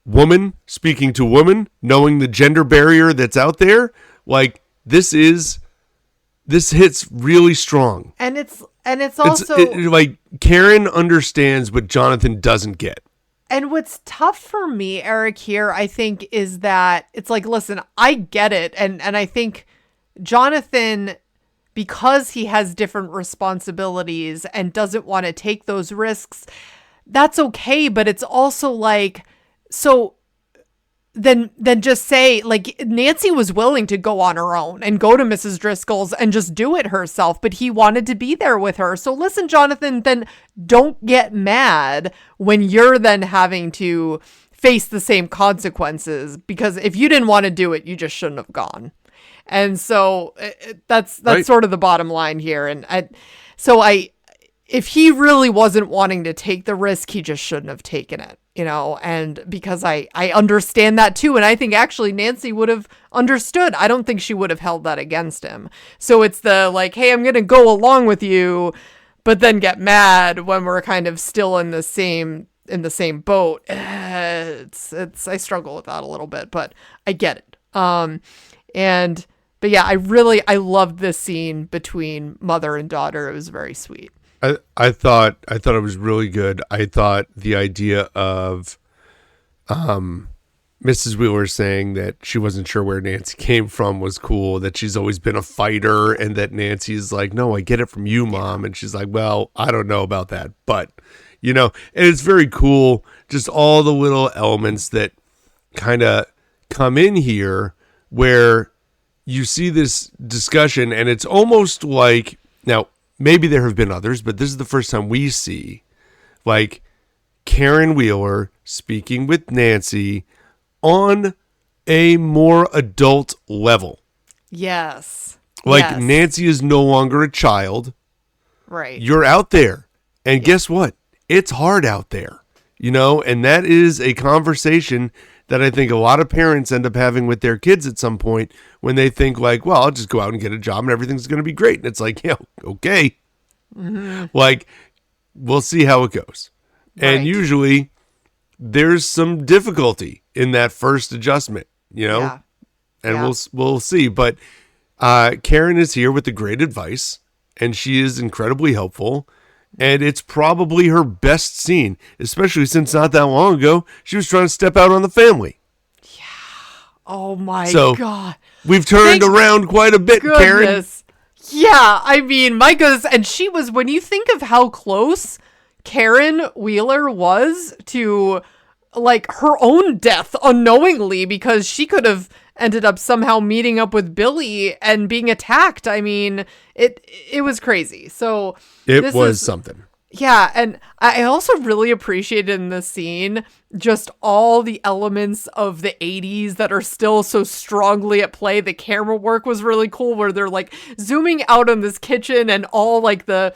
woman speaking to woman, knowing the gender barrier that's out there, like this hits really strong. And it's also like Karen understands what Jonathan doesn't get. And what's tough for me, Eric, here, I think, is that it's like, listen, I get it. And I think Jonathan, because he has different responsibilities and doesn't want to take those risks, that's okay. But it's also like, so then just say, like, Nancy was willing to go on her own and go to Mrs. Driscoll's and just do it herself, but he wanted to be there with her. So listen, Jonathan, then don't get mad when you're then having to face the same consequences, because if you didn't want to do it, you just shouldn't have gone. And so that's right. Sort of the bottom line here. And if he really wasn't wanting to take the risk, he just shouldn't have taken it. And because I understand that too. And I think actually Nancy would have understood. I don't think she would have held that against him. So it's the like, hey, I'm going to go along with you, but then get mad when we're kind of still in the same boat. I struggle with that a little bit, but I get it. But yeah, I loved this scene between mother and daughter. It was very sweet. I thought it was really good. I thought the idea of Mrs. Wheeler saying that she wasn't sure where Nancy came from was cool, that she's always been a fighter, and that Nancy's like, no, I get it from you, Mom. And she's like, well, I don't know about that. But, and it's very cool, just all the little elements that kind of come in here where you see this discussion, and it's almost like, now, maybe there have been others, but this is the first time we see like Karen Wheeler speaking with Nancy on a more adult level. Yes. Like Nancy is no longer a child. Right. You're out there. And guess what? It's hard out there. And that is a conversation that I think a lot of parents end up having with their kids at some point when they think like, well, I'll just go out and get a job and everything's going to be great. And it's like, yeah, okay. Mm-hmm. Like, we'll see how it goes. Right. And usually there's some difficulty in that first adjustment, and we'll see. But Karen is here with the great advice, and she is incredibly helpful. And it's probably her best scene, especially since not that long ago, she was trying to step out on the family. Yeah. Oh, my God. We've turned around quite a bit, Karen. Yeah, I mean, my goodness. And she was, when you think of how close Karen Wheeler was to, like, her own death unknowingly, because she could have ended up somehow meeting up with Billy and being attacked. I mean, it was crazy. So it was something. Yeah, and I also really appreciated in this scene just all the elements of the 80s that are still so strongly at play. The camera work was really cool, where they're like zooming out on this kitchen and all like the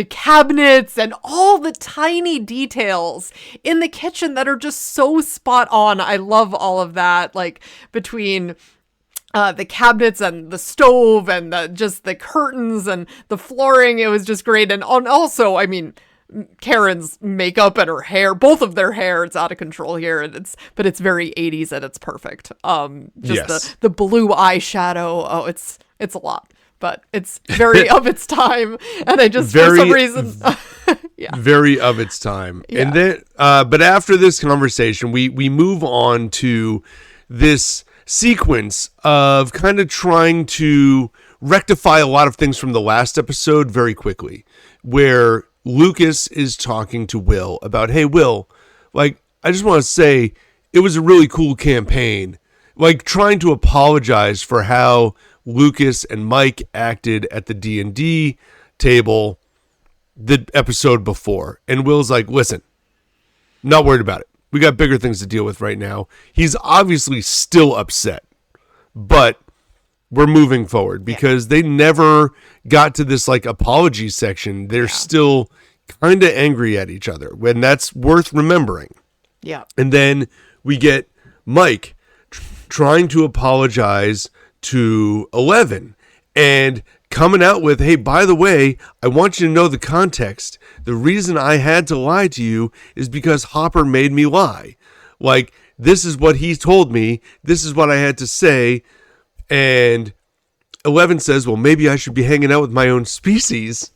cabinets and all the tiny details in the kitchen that are just so spot on. I love all of that, like between the cabinets and the stove and just the curtains and the flooring. It was just great. And also, I mean, Karen's makeup and her hair, both of their hair, it's out of control here. And but it's very 80s and it's perfect. The blue eyeshadow. Oh, it's a lot. But it's very of its time, and I just for some reason, very of its time. Yeah. And then, but after this conversation, we move on to this sequence of kind of trying to rectify a lot of things from the last episode very quickly, where Lucas is talking to Will about, hey, Will, like, I just want to say it was a really cool campaign, like trying to apologize for how Lucas and Mike acted at the D&D table the episode before. And Will's like, listen, not worried about it. We got bigger things to deal with right now. He's obviously still upset, but we're moving forward because they never got to this like apology section. They're still kind of angry at each other, and that's worth remembering. Yeah. And then we get Mike trying to apologize to 11 and coming out with, hey, by the way, I want you to know the context. The reason I had to lie to you is because Hopper made me lie. Like, this is what he told me. This is what I had to say. And 11 says, well, maybe I should be hanging out with my own species,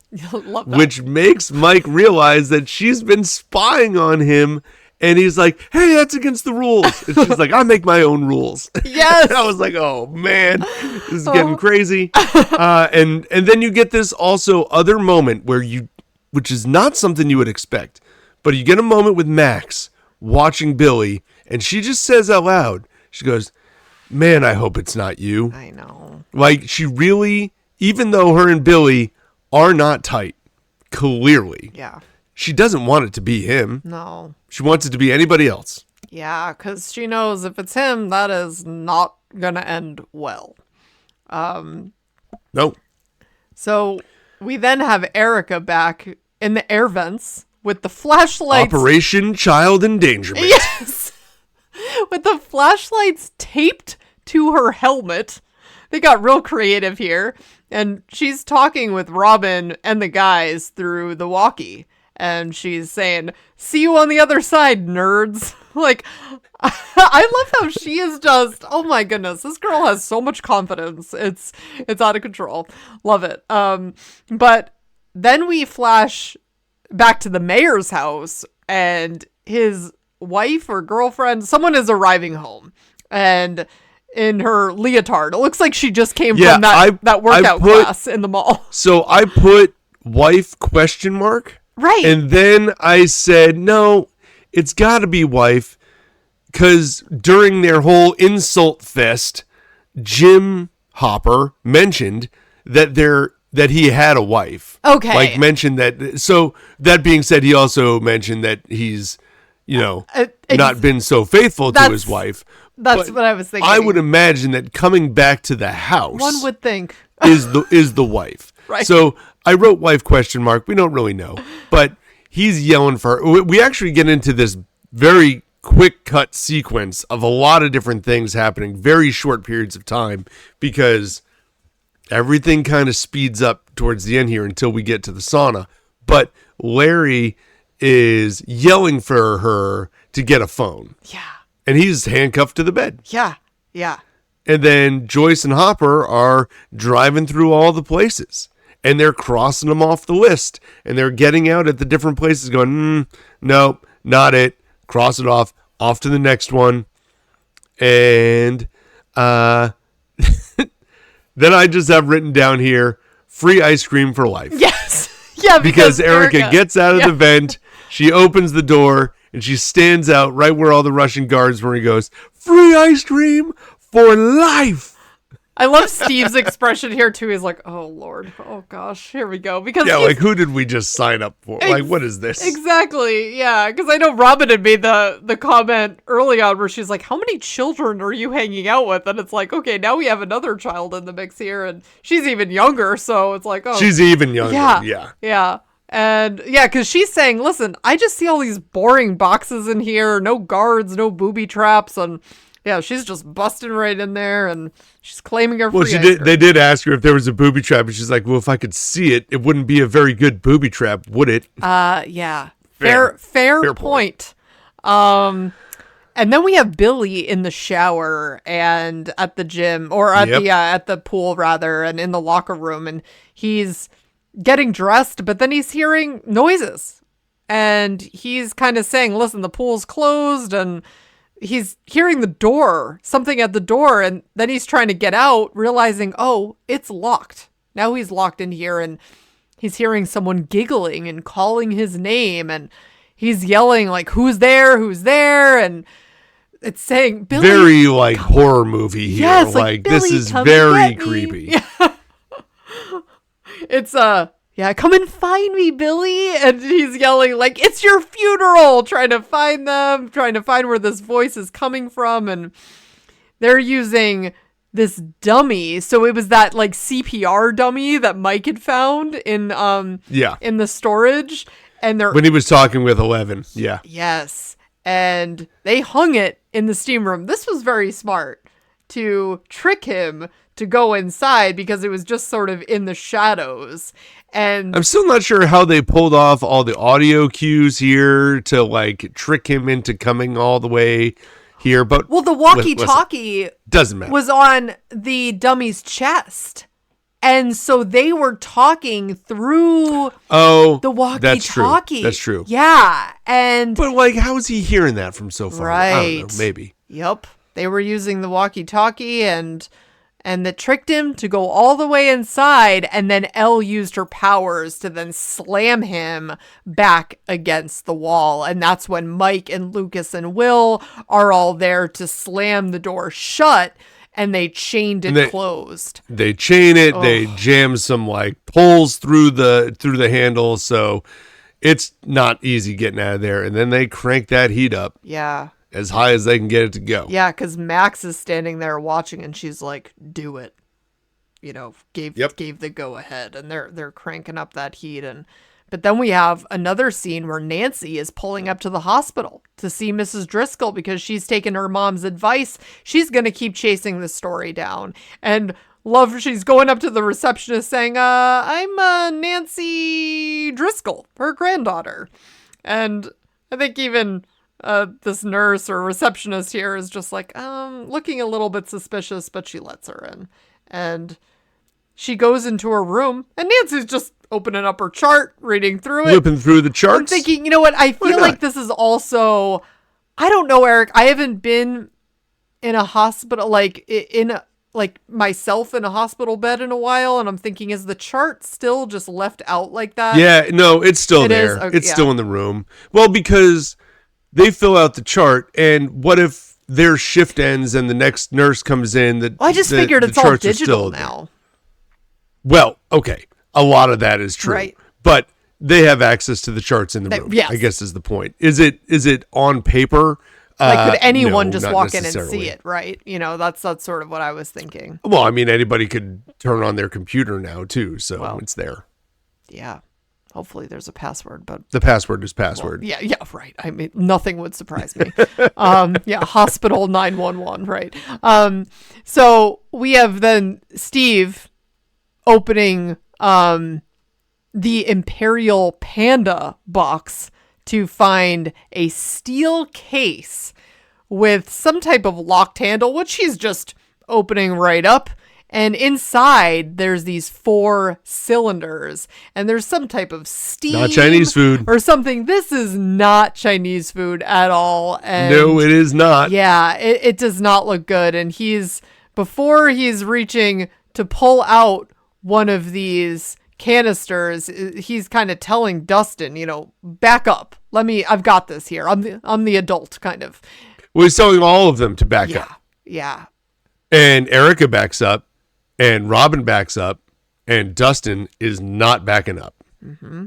which makes Mike realize that she's been spying on him. And he's like, hey, that's against the rules. And she's like, I make my own rules. Yes. And I was like, oh, man, this is getting crazy. And then you get this also other moment which is not something you would expect, but you get a moment with Max watching Billy, and she just says out loud, she goes, man, I hope it's not you. I know. Like, she really, even though her and Billy are not tight, clearly. Yeah. She doesn't want it to be him. No. She wants it to be anybody else. Yeah, because she knows if it's him, that is not going to end well. No. So we then have Erica back in the air vents with the flashlights. Operation Child Endangerment. Yes. With the flashlights taped to her helmet. They got real creative here. And she's talking with Robin and the guys through the walkie. And she's saying, see you on the other side, nerds. Like, I love how she is just, oh my goodness, this girl has so much confidence. It's out of control. Love it. But then we flash back to the mayor's house, and his wife or girlfriend, someone is arriving home. And in her leotard, it looks like she just came from that workout class in the mall. So I put wife ? Right. And then I said, no, it's got to be wife, because during their whole insult fest, Jim Hopper mentioned that he had a wife. Okay. Like, mentioned that. So that being said, he also mentioned that he's, not been so faithful to his wife. That's what I was thinking. I would imagine that coming back to the house, one would think, is the wife. Right. So I wrote wife ? We don't really know, but he's yelling for her. We actually get into this very quick cut sequence of a lot of different things happening, very short periods of time, because everything kind of speeds up towards the end here until we get to the sauna. But Larry is yelling for her to get a phone. Yeah. And he's handcuffed to the bed. Yeah. Yeah. And then Joyce and Hopper are driving through all the places. And they're crossing them off the list. And they're getting out at the different places going, nope, not it. Cross it off to the next one. And then I just have written down here, free ice cream for life. Yes. Yeah, because Erica gets out of the vent. She opens the door. And she stands out right where all the Russian guards were. He goes, free ice cream for life. I love Steve's expression here, too. He's like, oh, Lord. Oh, gosh. Here we go. Because like, who did we just sign up for? Like, what is this? Exactly. Yeah. Because I know Robin had made the comment early on where she's like, how many children are you hanging out with? And it's like, okay, now we have another child in the mix here. And she's even younger. So it's like, oh. She's even younger. Yeah. Yeah. And yeah, because she's saying, listen, I just see all these boring boxes in here, no guards, no booby traps. And yeah, she's just busting right in there and she's claiming her free ice cream. They did ask her if there was a booby trap. And she's like, well, if I could see it, it wouldn't be a very good booby trap, would it? Yeah. Fair point. And then we have Billy in the shower and at the gym or at the pool rather, and in the locker room. And he's getting dressed, but then he's hearing noises and he's kind of saying, listen, the pool's closed, and he's hearing something at the door, and then he's trying to get out, realizing, oh, it's locked. Now he's locked in here, and he's hearing someone giggling and calling his name, and he's yelling like, who's there? And it's saying, Billy. Very like horror movie here. Yes, like Billy, this is come very and get me. creepy. Yeah. It's come and find me, Billy. And he's yelling like, it's your funeral, trying to find them, trying to find where this voice is coming from. And they're using this dummy. So it was that like CPR dummy that Mike had found in the storage. And they're when he was talking with 11. Yeah. Yes. And they hung it in the steam room. This was very smart to trick him to go inside because it was just sort of in the shadows. And I'm still not sure how they pulled off all the audio cues here to like trick him into coming all the way here. But well, the walkie-talkie doesn't matter. Was on the dummy's chest. And so they were talking through the walkie-talkie. That's true. Yeah. But like, how is he hearing that from so far? Right. I don't know, maybe. Yep. They were using the walkie-talkie and that tricked him to go all the way inside. And then Elle used her powers to then slam him back against the wall. And that's when Mike and Lucas and Will are all there to slam the door shut. And they chained it closed. They chain it. They jam some like poles through the handle, so it's not easy getting out of there. And then they crank that heat up, as high as they can get it to go. Yeah, because Max is standing there watching, and she's like, "Do it," gave the go ahead, and they're cranking up that heat. But then we have another scene where Nancy is pulling up to the hospital to see Mrs. Driscoll because she's taken her mom's advice. She's going to keep chasing the story down. And she's going up to the receptionist saying, I'm Nancy Driscoll, her granddaughter. And I think even this nurse or receptionist here is just like, looking a little bit suspicious, but she lets her in. And she goes into her room, and Nancy's just opening up her chart, reading through it. Flipping through the charts. I'm thinking, you know what? I feel like this is also, I don't know, Eric. I haven't been in a hospital, myself in a hospital bed in a while. And I'm thinking, is the chart still just left out like that? Yeah, no, it's still there. Okay, it's still in the room. Well, because they fill out the chart, and what if their shift ends and the next nurse comes in? I just figured it's all digital now. Well, okay. A lot of that is true. Right. But they have access to the charts in the room. Yes. I guess is the point. Is it on paper? Could anyone just walk in and see it, right? That's sort of what I was thinking. Well, I mean, anybody could turn on their computer now too, so it's there. Yeah. Hopefully there's a password, but the password is password. Well, yeah, right. I mean, nothing would surprise me. Hospital 911, right? So we have then Steve opening the Imperial Panda box to find a steel case with some type of locked handle, which he's just opening right up. And inside, there's these 4 cylinders, and there's some type of steam. Not Chinese food. Or something. This is not Chinese food at all. And no, it is not. Yeah, it does not look good. And before he's reaching to pull out one of these canisters, he's kind of telling Dustin, back up. I've got this here. I'm the adult kind of. Well, he's telling all of them to back up. Yeah. And Erica backs up, and Robin backs up, and Dustin is not backing up. Mm-hmm.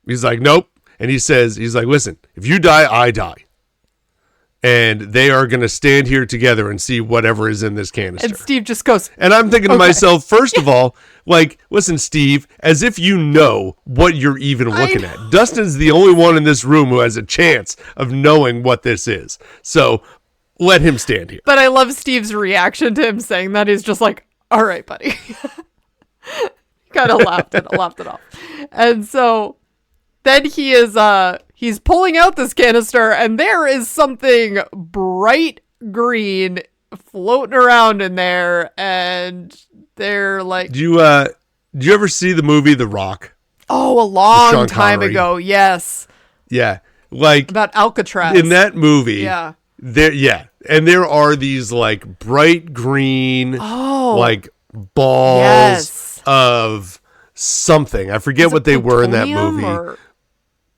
He's like, nope. And he's like, listen, if you die, I die. And they are going to stand here together and see whatever is in this canister. And Steve just goes. And I'm thinking to myself, first of all, like, listen, Steve, as if you know what you're even looking at. Dustin's the only one in this room who has a chance of knowing what this is. So let him stand here. But I love Steve's reaction to him saying that. He's just like, all right, buddy. Kind of laughed it off. And so then he's pulling out this canister, and there is something bright green floating around in there, and they're like, do you ever see the movie The Rock? Oh, a long time ago. Yes. Yeah. Like about Alcatraz. In that movie. Yeah. There are these like bright green like balls of something. I forget what they were in that movie.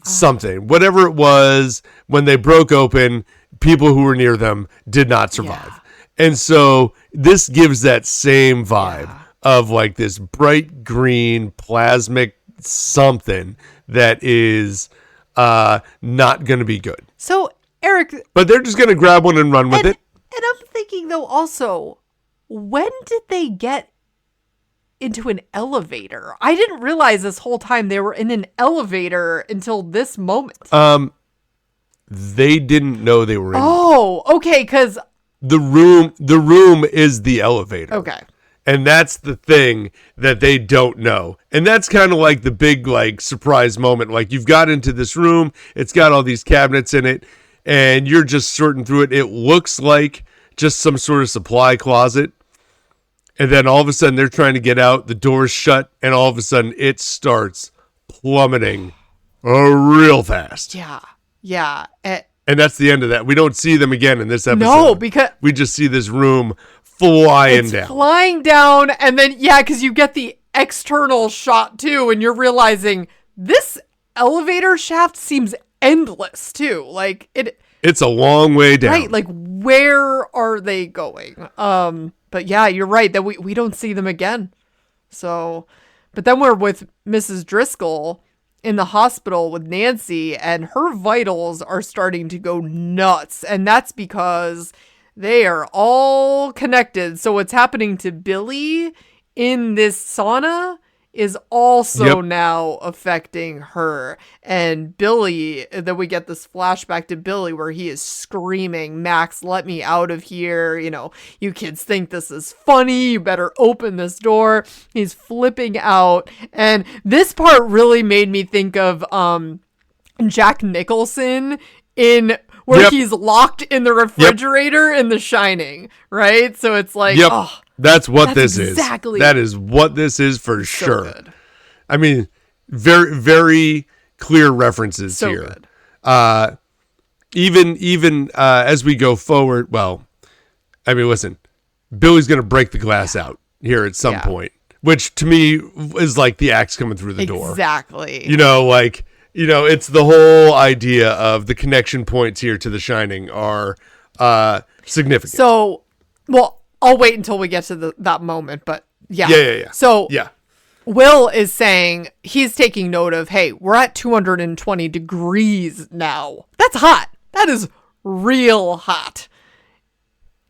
Something. Whatever it was, when they broke open, people who were near them did not survive. Yeah. And so this gives that same vibe of like this bright green plasmic something that is not going to be good. So, Eric. But they're just going to grab one and run with it. And I'm thinking, though, also, when did they get into an elevator? I didn't realize this whole time they were in an elevator until this moment. They didn't know they were in. Oh, okay, because the room is the elevator. Okay. And that's the thing that they don't know. And that's kind of like the big like surprise moment. Like you've got into this room, it's got all these cabinets in it, and you're just sorting through it. It looks like just some sort of supply closet. And then all of a sudden they're trying to get out, the door's shut, and all of a sudden it starts plummeting real fast. Yeah. Yeah. And that's the end of that. We don't see them again in this episode. No, because we just see this room flying down. Flying down, and then because you get the external shot too, and you're realizing this elevator shaft seems endless too. Like it's a long way down. Right, like where are they going? But yeah, you're right that we don't see them again. So, but then we're with Mrs. Driscoll in the hospital with Nancy, and her vitals are starting to go nuts, and that's because they are all connected. So what's happening to Billy in this sauna is also now affecting her. And Billy, then we get this flashback to Billy where he is screaming, "Max, let me out of here. You know, you kids think this is funny. You better open this door." He's flipping out. And this part really made me think of Jack Nicholson in where he's locked in the refrigerator in The Shining, right? So it's like, that's what this is. Exactly. That is what this is for sure. Good. I mean, very, very clear references so here. Good. Even as we go forward, well, I mean, listen, Billy's going to break the glass out here at some point, which to me is like the axe coming through the door. Exactly. You know, like, you know, it's the whole idea of the connection points here to The Shining are significant. So, well, I'll wait until we get to that moment, but yeah. So, Will is saying he's taking note of, hey, we're at 220 degrees now. That's hot. That is real hot.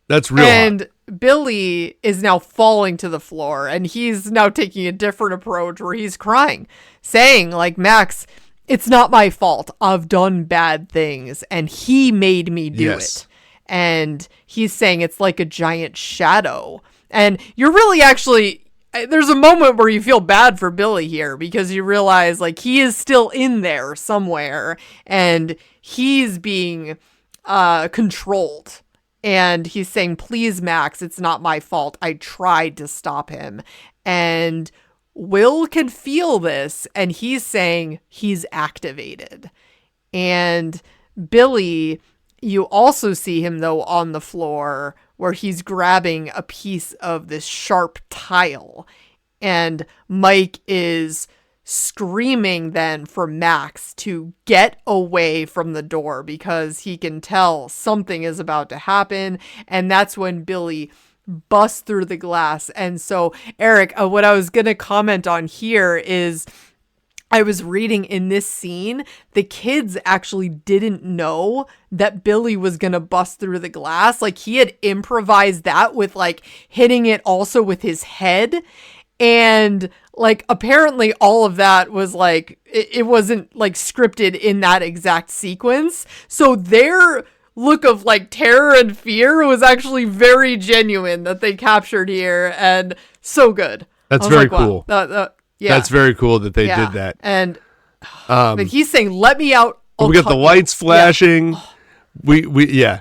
That's real and hot. Billy is now falling to the floor, and he's now taking a different approach where he's crying, saying, like, Max, it's not my fault. I've done bad things, and he made me do it. And he's saying it's like a giant shadow. And you're really actually, there's a moment where you feel bad for Billy here because you realize, like, he is still in there somewhere, and he's being controlled. And he's saying, please, Max, it's not my fault. I tried to stop him. And Will can feel this, and he's saying he's activated. And Billy, you also see him, though, on the floor where he's grabbing a piece of this sharp tile. And Mike is screaming then for Max to get away from the door because he can tell something is about to happen. And that's when Billy busts through the glass. And so, Eric, what I was going to comment on here is I was reading in this scene, the kids actually didn't know that Billy was going to bust through the glass. Like, he had improvised that with, like, hitting it also with his head. And, like, apparently all of that was, like, it wasn't, like, scripted in that exact sequence. So their look of, like, terror and fear was actually very genuine that they captured here. And so good. That's very cool. Wow. Yeah. That's very cool that they did that. And but he's saying, let me out. We got the lights flashing. Yeah.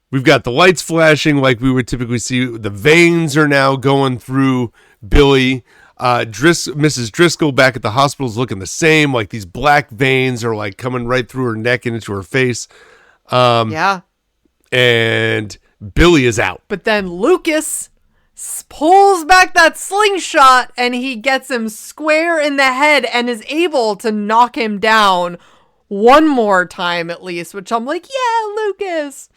We've got the lights flashing like we would typically see. The veins are now going through Billy. Mrs. Driscoll back at the hospital is looking the same. Like these black veins are like coming right through her neck and into her face. And Billy is out. But then Lucas pulls back that slingshot and he gets him square in the head and is able to knock him down one more time at least, which I'm like, yeah, Lucas.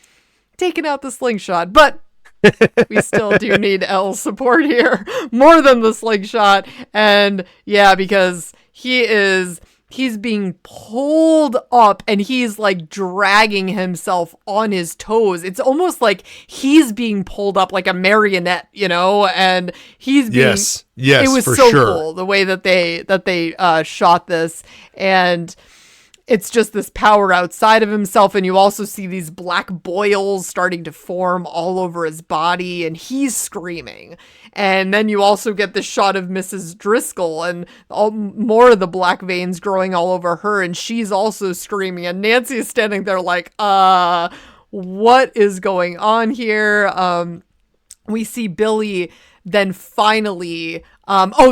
taking out the slingshot. But we still do need Elle's support here more than the slingshot. And yeah, because he's being pulled up and he's like dragging himself on his toes. It's almost like he's being pulled up like a marionette, and he's being, yes, it was for so sure. cool the way that they shot this. And it's just this power outside of himself. And you also see these black boils starting to form all over his body, and he's screaming. And then you also get the shot of Mrs. Driscoll and more of the black veins growing all over her. And she's also screaming. And Nancy is standing there like, what is going on here? We see Billy then finally,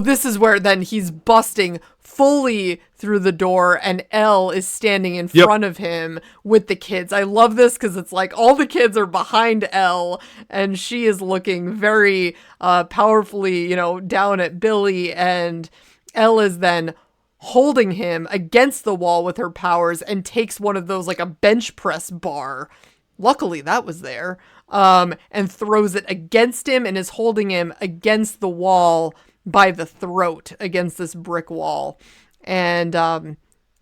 this is where then he's busting fully through the door, and Elle is standing in front of him with the kids. I love this because it's like all the kids are behind Elle, and she is looking very powerfully, down at Billy, and Elle is then holding him against the wall with her powers and takes one of those like a bench press bar. Luckily that was there. And throws it against him and is holding him against the wall by the throat against this brick wall. And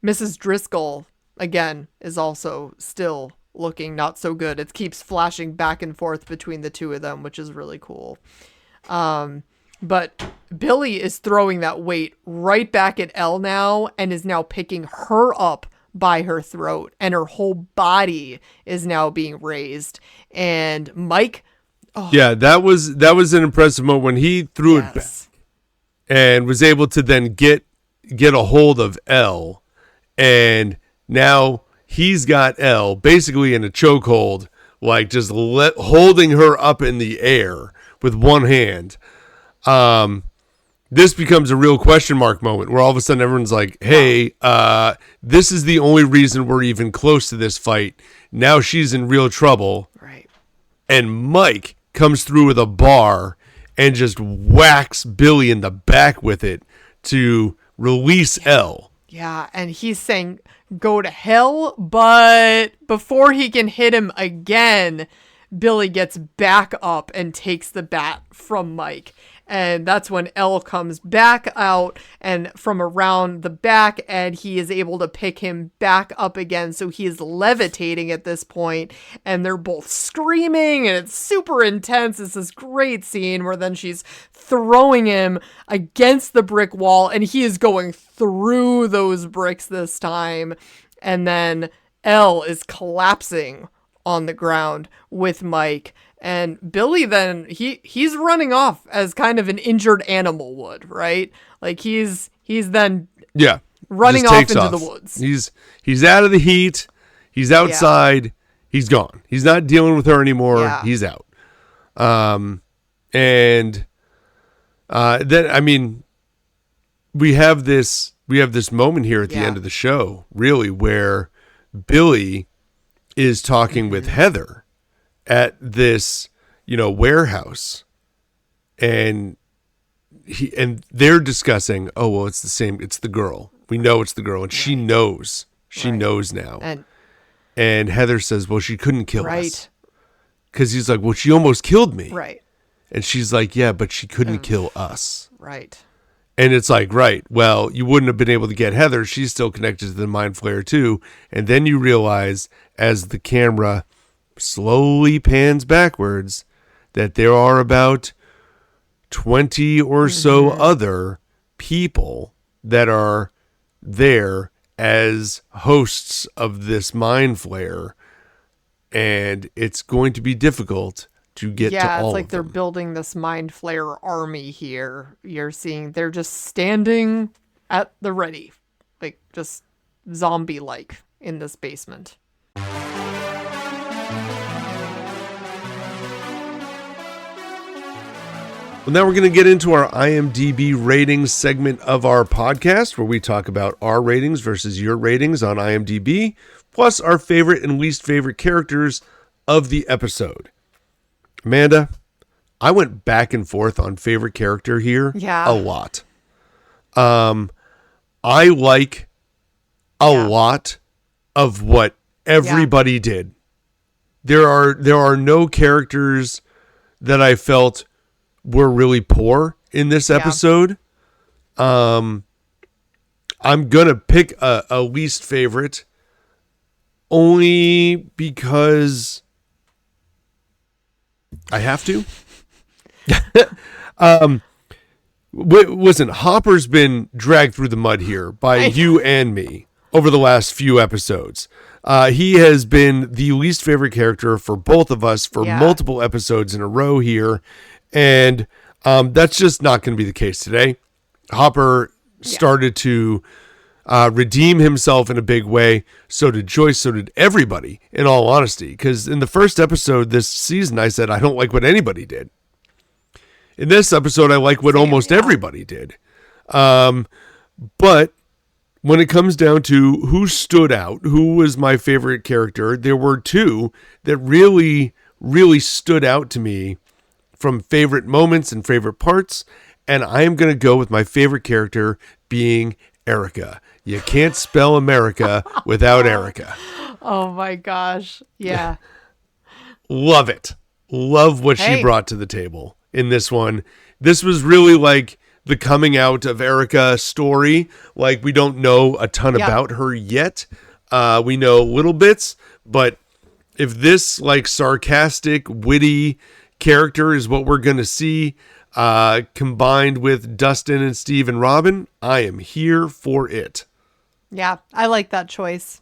Mrs. Driscoll, again, is also still looking not so good. It keeps flashing back and forth between the two of them, which is really cool. But Billy is throwing that weight right back at Elle now and is now picking her up by her throat, and her whole body is now being raised. And Mike, that was an impressive moment when he threw it back and was able to then get a hold of Elle, and now he's got Elle basically in a chokehold, like just holding her up in the air with one hand. This becomes a real question mark moment where all of a sudden everyone's like, hey, this is the only reason we're even close to this fight. Now she's in real trouble. Right. And Mike comes through with a bar and just whacks Billy in the back with it to release Elle. Yeah, and he's saying, go to hell, but before he can hit him again, Billy gets back up and takes the bat from Mike. And that's when Elle comes back out and from around the back, and he is able to pick him back up again. So he is levitating at this point, and they're both screaming, and it's super intense. It's this great scene where then she's throwing him against the brick wall, and he is going through those bricks this time. And then Elle is collapsing on the ground with Mike. And Billy then, he's running off as kind of an injured animal would, right? Like he's then running off into the woods. He's out of the heat. He's outside. He's gone. He's not dealing with her anymore. Yeah. He's out. Then I mean, we have this moment here at the end of the show, really, where Billy is talking with Heather at this, warehouse, and they're discussing, oh, well, it's the girl. We know it's the girl, and she knows. She knows now. And Heather says, well, she couldn't kill us. Because he's like, well, she almost killed me. Right. And she's like, yeah, but she couldn't kill us. Right. And it's like, right, well, you wouldn't have been able to get Heather. She's still connected to the Mind Flayer too. And then you realize, as the camera slowly pans backwards, that there are about 20 or so other people that are there as hosts of this Mind Flayer, and it's going to be difficult to get to all of them. Yeah, it's like they're building this Mind Flayer army here. You're seeing they're just standing at the ready, like just zombie-like in this basement. Well, now we're going to get into our IMDb ratings segment of our podcast, where we talk about our ratings versus your ratings on IMDb, plus our favorite and least favorite characters of the episode. Amanda, I went back and forth on favorite character here a lot. I like a lot of what everybody did. there are no characters that I felt were really poor in this episode. I'm gonna pick a least favorite only because I have to. Listen, Hopper's been dragged through the mud here by you and me over the last few episodes. He has been the least favorite character for both of us for multiple episodes in a row here. And that's just not going to be the case today. Hopper started to redeem himself in a big way. So did Joyce. So did everybody, in all honesty. Because in the first episode this season, I said, I don't like what anybody did. In this episode, I like what almost everybody did. But when it comes down to who stood out, who was my favorite character, there were two that really, really stood out to me from favorite moments and favorite parts. And I am going to go with my favorite character being Erica. You can't spell America without Erica. Oh my gosh. Yeah. Love it. Love what she brought to the table in this one. This was really like the coming out of Erica story. Like, we don't know a ton about her yet. We know little bits, but if this like sarcastic, witty character is what we're going to see, combined with Dustin and Steve and Robin, I am here for it. Yeah, I like that choice.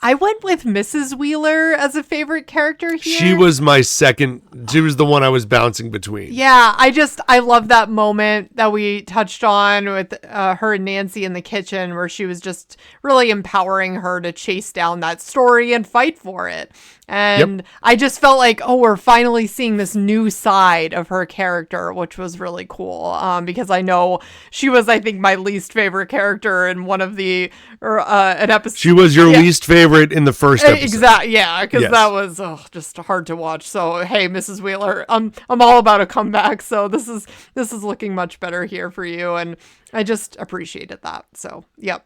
I went with Mrs. Wheeler as a favorite character here. She was my second. She was the one I was bouncing between. Yeah, I love that moment that we touched on with her and Nancy in the kitchen, where she was just really empowering her to chase down that story and fight for it. And I just felt like, we're finally seeing this new side of her character, which was really cool. Because I know she was, I think, my least favorite character in one of the an episode. She was your least favorite in the first episode. Exactly. Yeah, because that was just hard to watch. So hey, Mrs. Wheeler, I'm all about a comeback. So this is looking much better here for you, and I just appreciated that. So yep.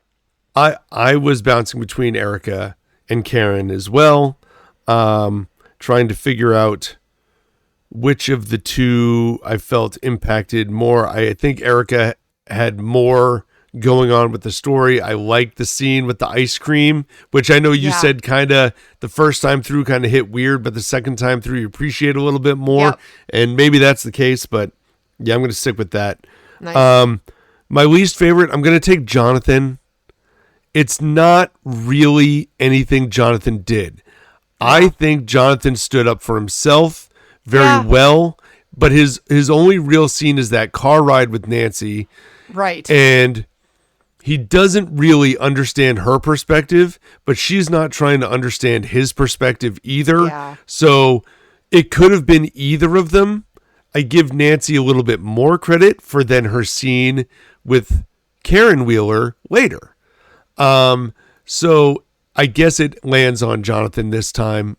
I was bouncing between Erica and Karen as well. Trying to figure out which of the two I felt impacted more. I think Erica had more going on with the story. I liked the scene with the ice cream, which I know you said kind of the first time through kind of hit weird, but the second time through you appreciate a little bit more. Yep. And maybe that's the case, but yeah, I'm going to stick with that. Nice. My least favorite, I'm going to take Jonathan. It's not really anything Jonathan did. I think Jonathan stood up for himself very well, but his only real scene is that car ride with Nancy. Right. And he doesn't really understand her perspective, but she's not trying to understand his perspective either. Yeah. So it could have been either of them. I give Nancy a little bit more credit for then her scene with Karen Wheeler later. So I guess it lands on Jonathan this time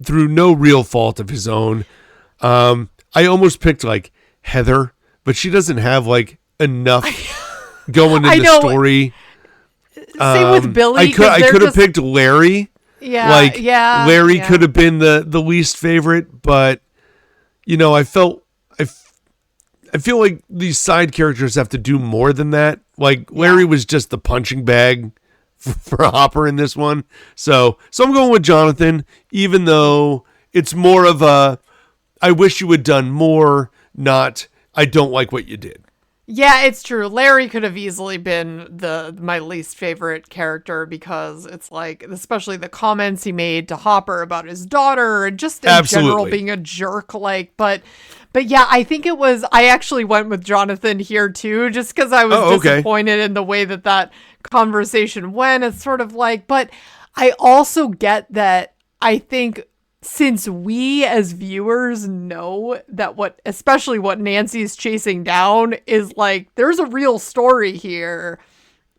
through no real fault of his own. I almost picked like Heather, but she doesn't have like enough going in the story. Same with Billy. I could have picked Larry. Yeah. Larry could have been the least favorite, but you know, I feel like these side characters have to do more than that. Like Larry was just the punching bag for Hopper in this one. So I'm going with Jonathan, even though it's more of a, I wish you had done more, not, I don't like what you did. Yeah, it's true. Larry could have easily been my least favorite character, because it's like, especially the comments he made to Hopper about his daughter and just in general being a jerk. Like, but yeah, I think I actually went with Jonathan here too, just because I was disappointed in the way that conversation went. It's sort of like, but I also get that. I think since we as viewers know that especially what Nancy's chasing down is like, there's a real story here,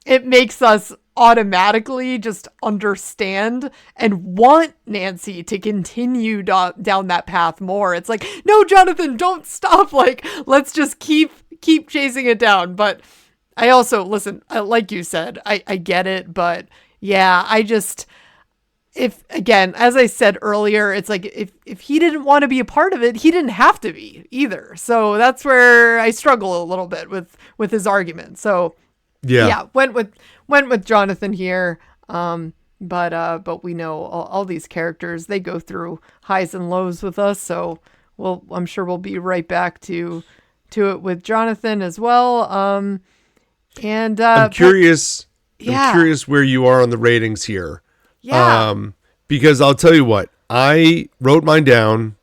it makes us automatically just understand and want Nancy to continue down that path more. It's like, no, Jonathan, don't stop. Like, let's just keep chasing it down. But I also, listen, like you said, I get it. But yeah, if again, as I said earlier, it's like if he didn't want to be a part of it, he didn't have to be either. So that's where I struggle a little bit with his argument. So yeah, went with Jonathan here. But we know all these characters, they go through highs and lows with us. So I'm sure we'll be right back to it with Jonathan as well. I'm curious. I'm curious where you are on the ratings here. Yeah. Because I'll tell you what, I wrote mine down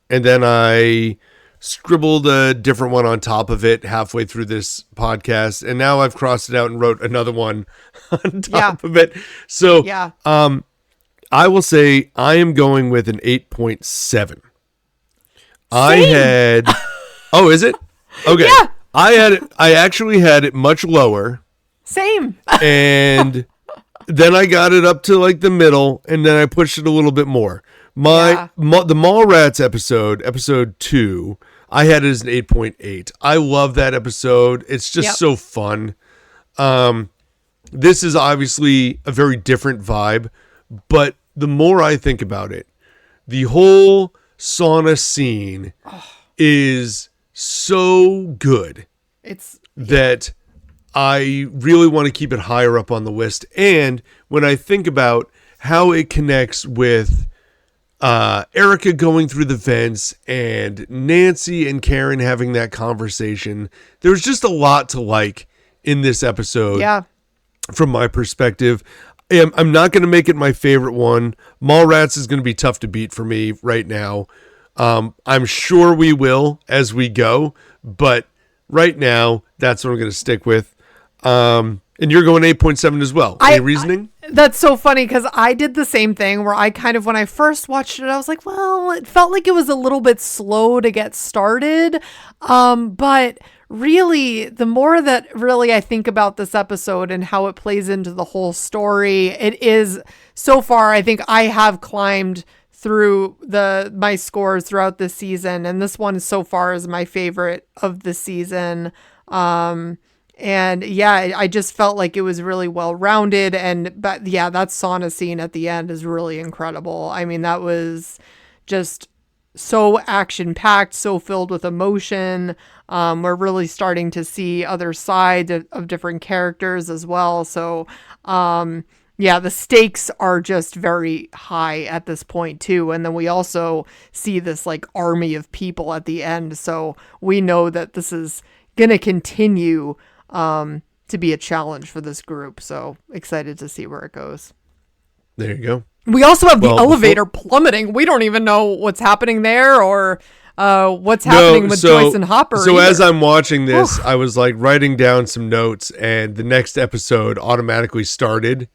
and then I scribbled a different one on top of it halfway through this podcast. And now I've crossed it out and wrote another one on top of it. So, I will say I am going with an 8.7. Oh, is it? Okay. Yeah. I actually had it much lower. Same. And then I got it up to like the middle, and then I pushed it a little bit more. The Mallrats episode 2, I had it as an 8.8. I love that episode. It's just so fun. This is obviously a very different vibe, but the more I think about it, the whole sauna scene is so good that I really want to keep it higher up on the list. And when I think about how it connects with Erica going through the vents and Nancy and Karen having that conversation, there's just a lot to like in this episode. Yeah. From my perspective, I'm not going to make it my favorite one. Mallrats is going to be tough to beat for me right now. I'm sure we will as we go, but right now that's what I'm going to stick with. And you're going 8.7 as well. Any reasoning? That's so funny because I did the same thing where I kind of, when I first watched it, I was like, well, it felt like it was a little bit slow to get started. But really, the more that really I think about this episode and how it plays into the whole story, it is so far, I think I have climbed through my scores throughout this season. And this one so far is my favorite of the season. And yeah, I just felt like it was really well rounded. But yeah, that sauna scene at the end is really incredible. I mean, that was just so action packed, so filled with emotion. We're really starting to see other sides of different characters as well. So, yeah, the stakes are just very high at this point too. And then we also see this like army of people at the end. So we know that this is going to continue to be a challenge for this group. So excited to see where it goes. There you go. We also have the elevator plummeting. We don't even know what's happening there or what's happening with Joyce and Hopper. So as I'm watching this, I was like writing down some notes, and the next episode automatically started.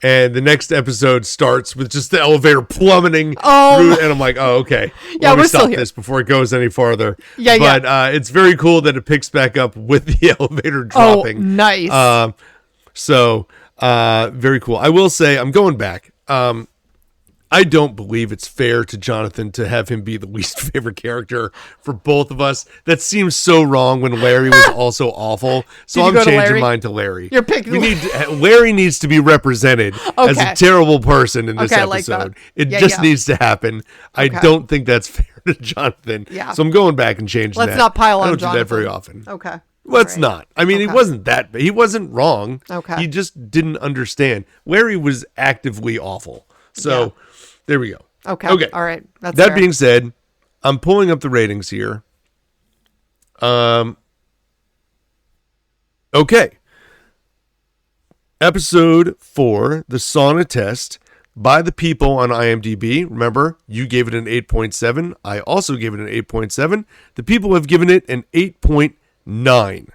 And the next episode starts with just the elevator plummeting through, and I'm like, oh, okay. Yeah, Let me stop this before it goes any farther. But it's very cool that it picks back up with the elevator dropping. Oh, nice. Very cool. I will say, I'm going back. I don't believe it's fair to Jonathan to have him be the least favorite character for both of us. That seems so wrong when Larry was also awful. So I'm changing mine to Larry. You're picking Larry needs to be represented as a terrible person in this episode. It needs to happen. I don't think that's fair to Jonathan. Yeah. So I'm going back and changing that. Let's not pile on I don't Jonathan. do that very often. Okay. Let's not. I mean, he wasn't that bad. He wasn't wrong. Okay. He just didn't understand. Larry was actively awful. So there we go. Okay. All right. That's that fair. being said, I'm pulling up the ratings here. Okay. Episode 4, the sauna test by the people on IMDb. Remember, you gave it an 8.7. I also gave it an 8.7. The people have given it an 8.9.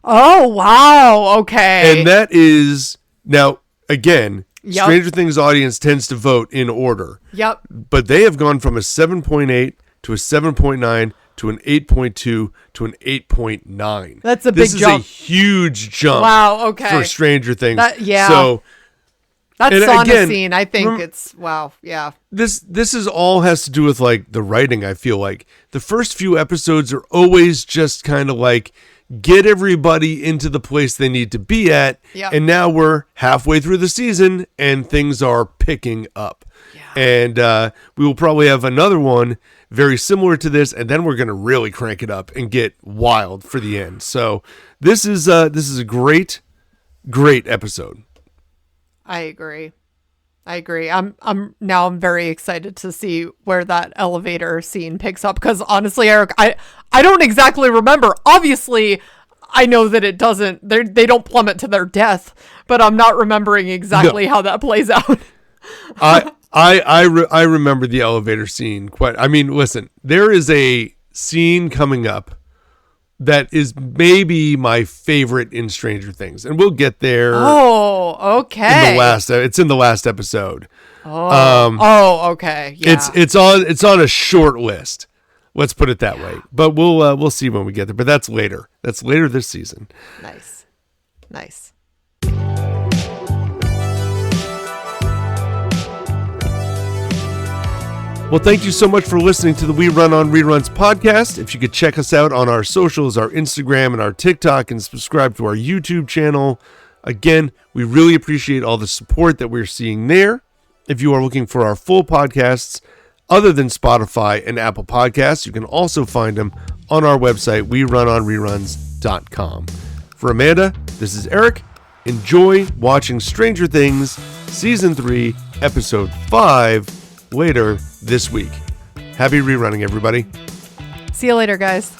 Oh, wow. Okay. And that is, now, again, Stranger Things audience tends to vote in order. Yep. But they have gone from a 7.8 to a 7.9 to an 8.2 to an 8.9. That's a big jump. This is a huge jump. Wow, okay. For Stranger Things. So that sauna scene, I think it's wow, yeah. This is all has to do with like the writing, I feel like. The first few episodes are always just kind of like get everybody into the place they need to be at. Yep. And now we're halfway through the season and things are picking up. Yeah. And we will probably have another one very similar to this, and then we're going to really crank it up and get wild for the end. So this is a great episode. I agree. I'm very excited to see where that elevator scene picks up, because honestly, Eric, I don't exactly remember. Obviously, I know that it doesn't. They don't plummet to their death, but I'm not remembering exactly how that plays out. I remember the elevator scene quite. I mean, listen, there is a scene coming up that is maybe my favorite in Stranger Things, and we'll get there. Oh, okay. It's in the last episode. Okay. Yeah. It's on a short list. Let's put it that way. But we'll see when we get there. But that's later. That's later this season. Nice. Well, thank you so much for listening to the We Run on Reruns podcast. If you could check us out on our socials, our Instagram and our TikTok, and subscribe to our YouTube channel. Again, we really appreciate all the support that we're seeing there. If you are looking for our full podcasts, other than Spotify and Apple Podcasts, you can also find them on our website, werunonreruns.com. For Amanda, this is Eric. Enjoy watching Stranger Things Season 3, Episode 5 later this week. Happy rerunning, everybody. See you later, guys.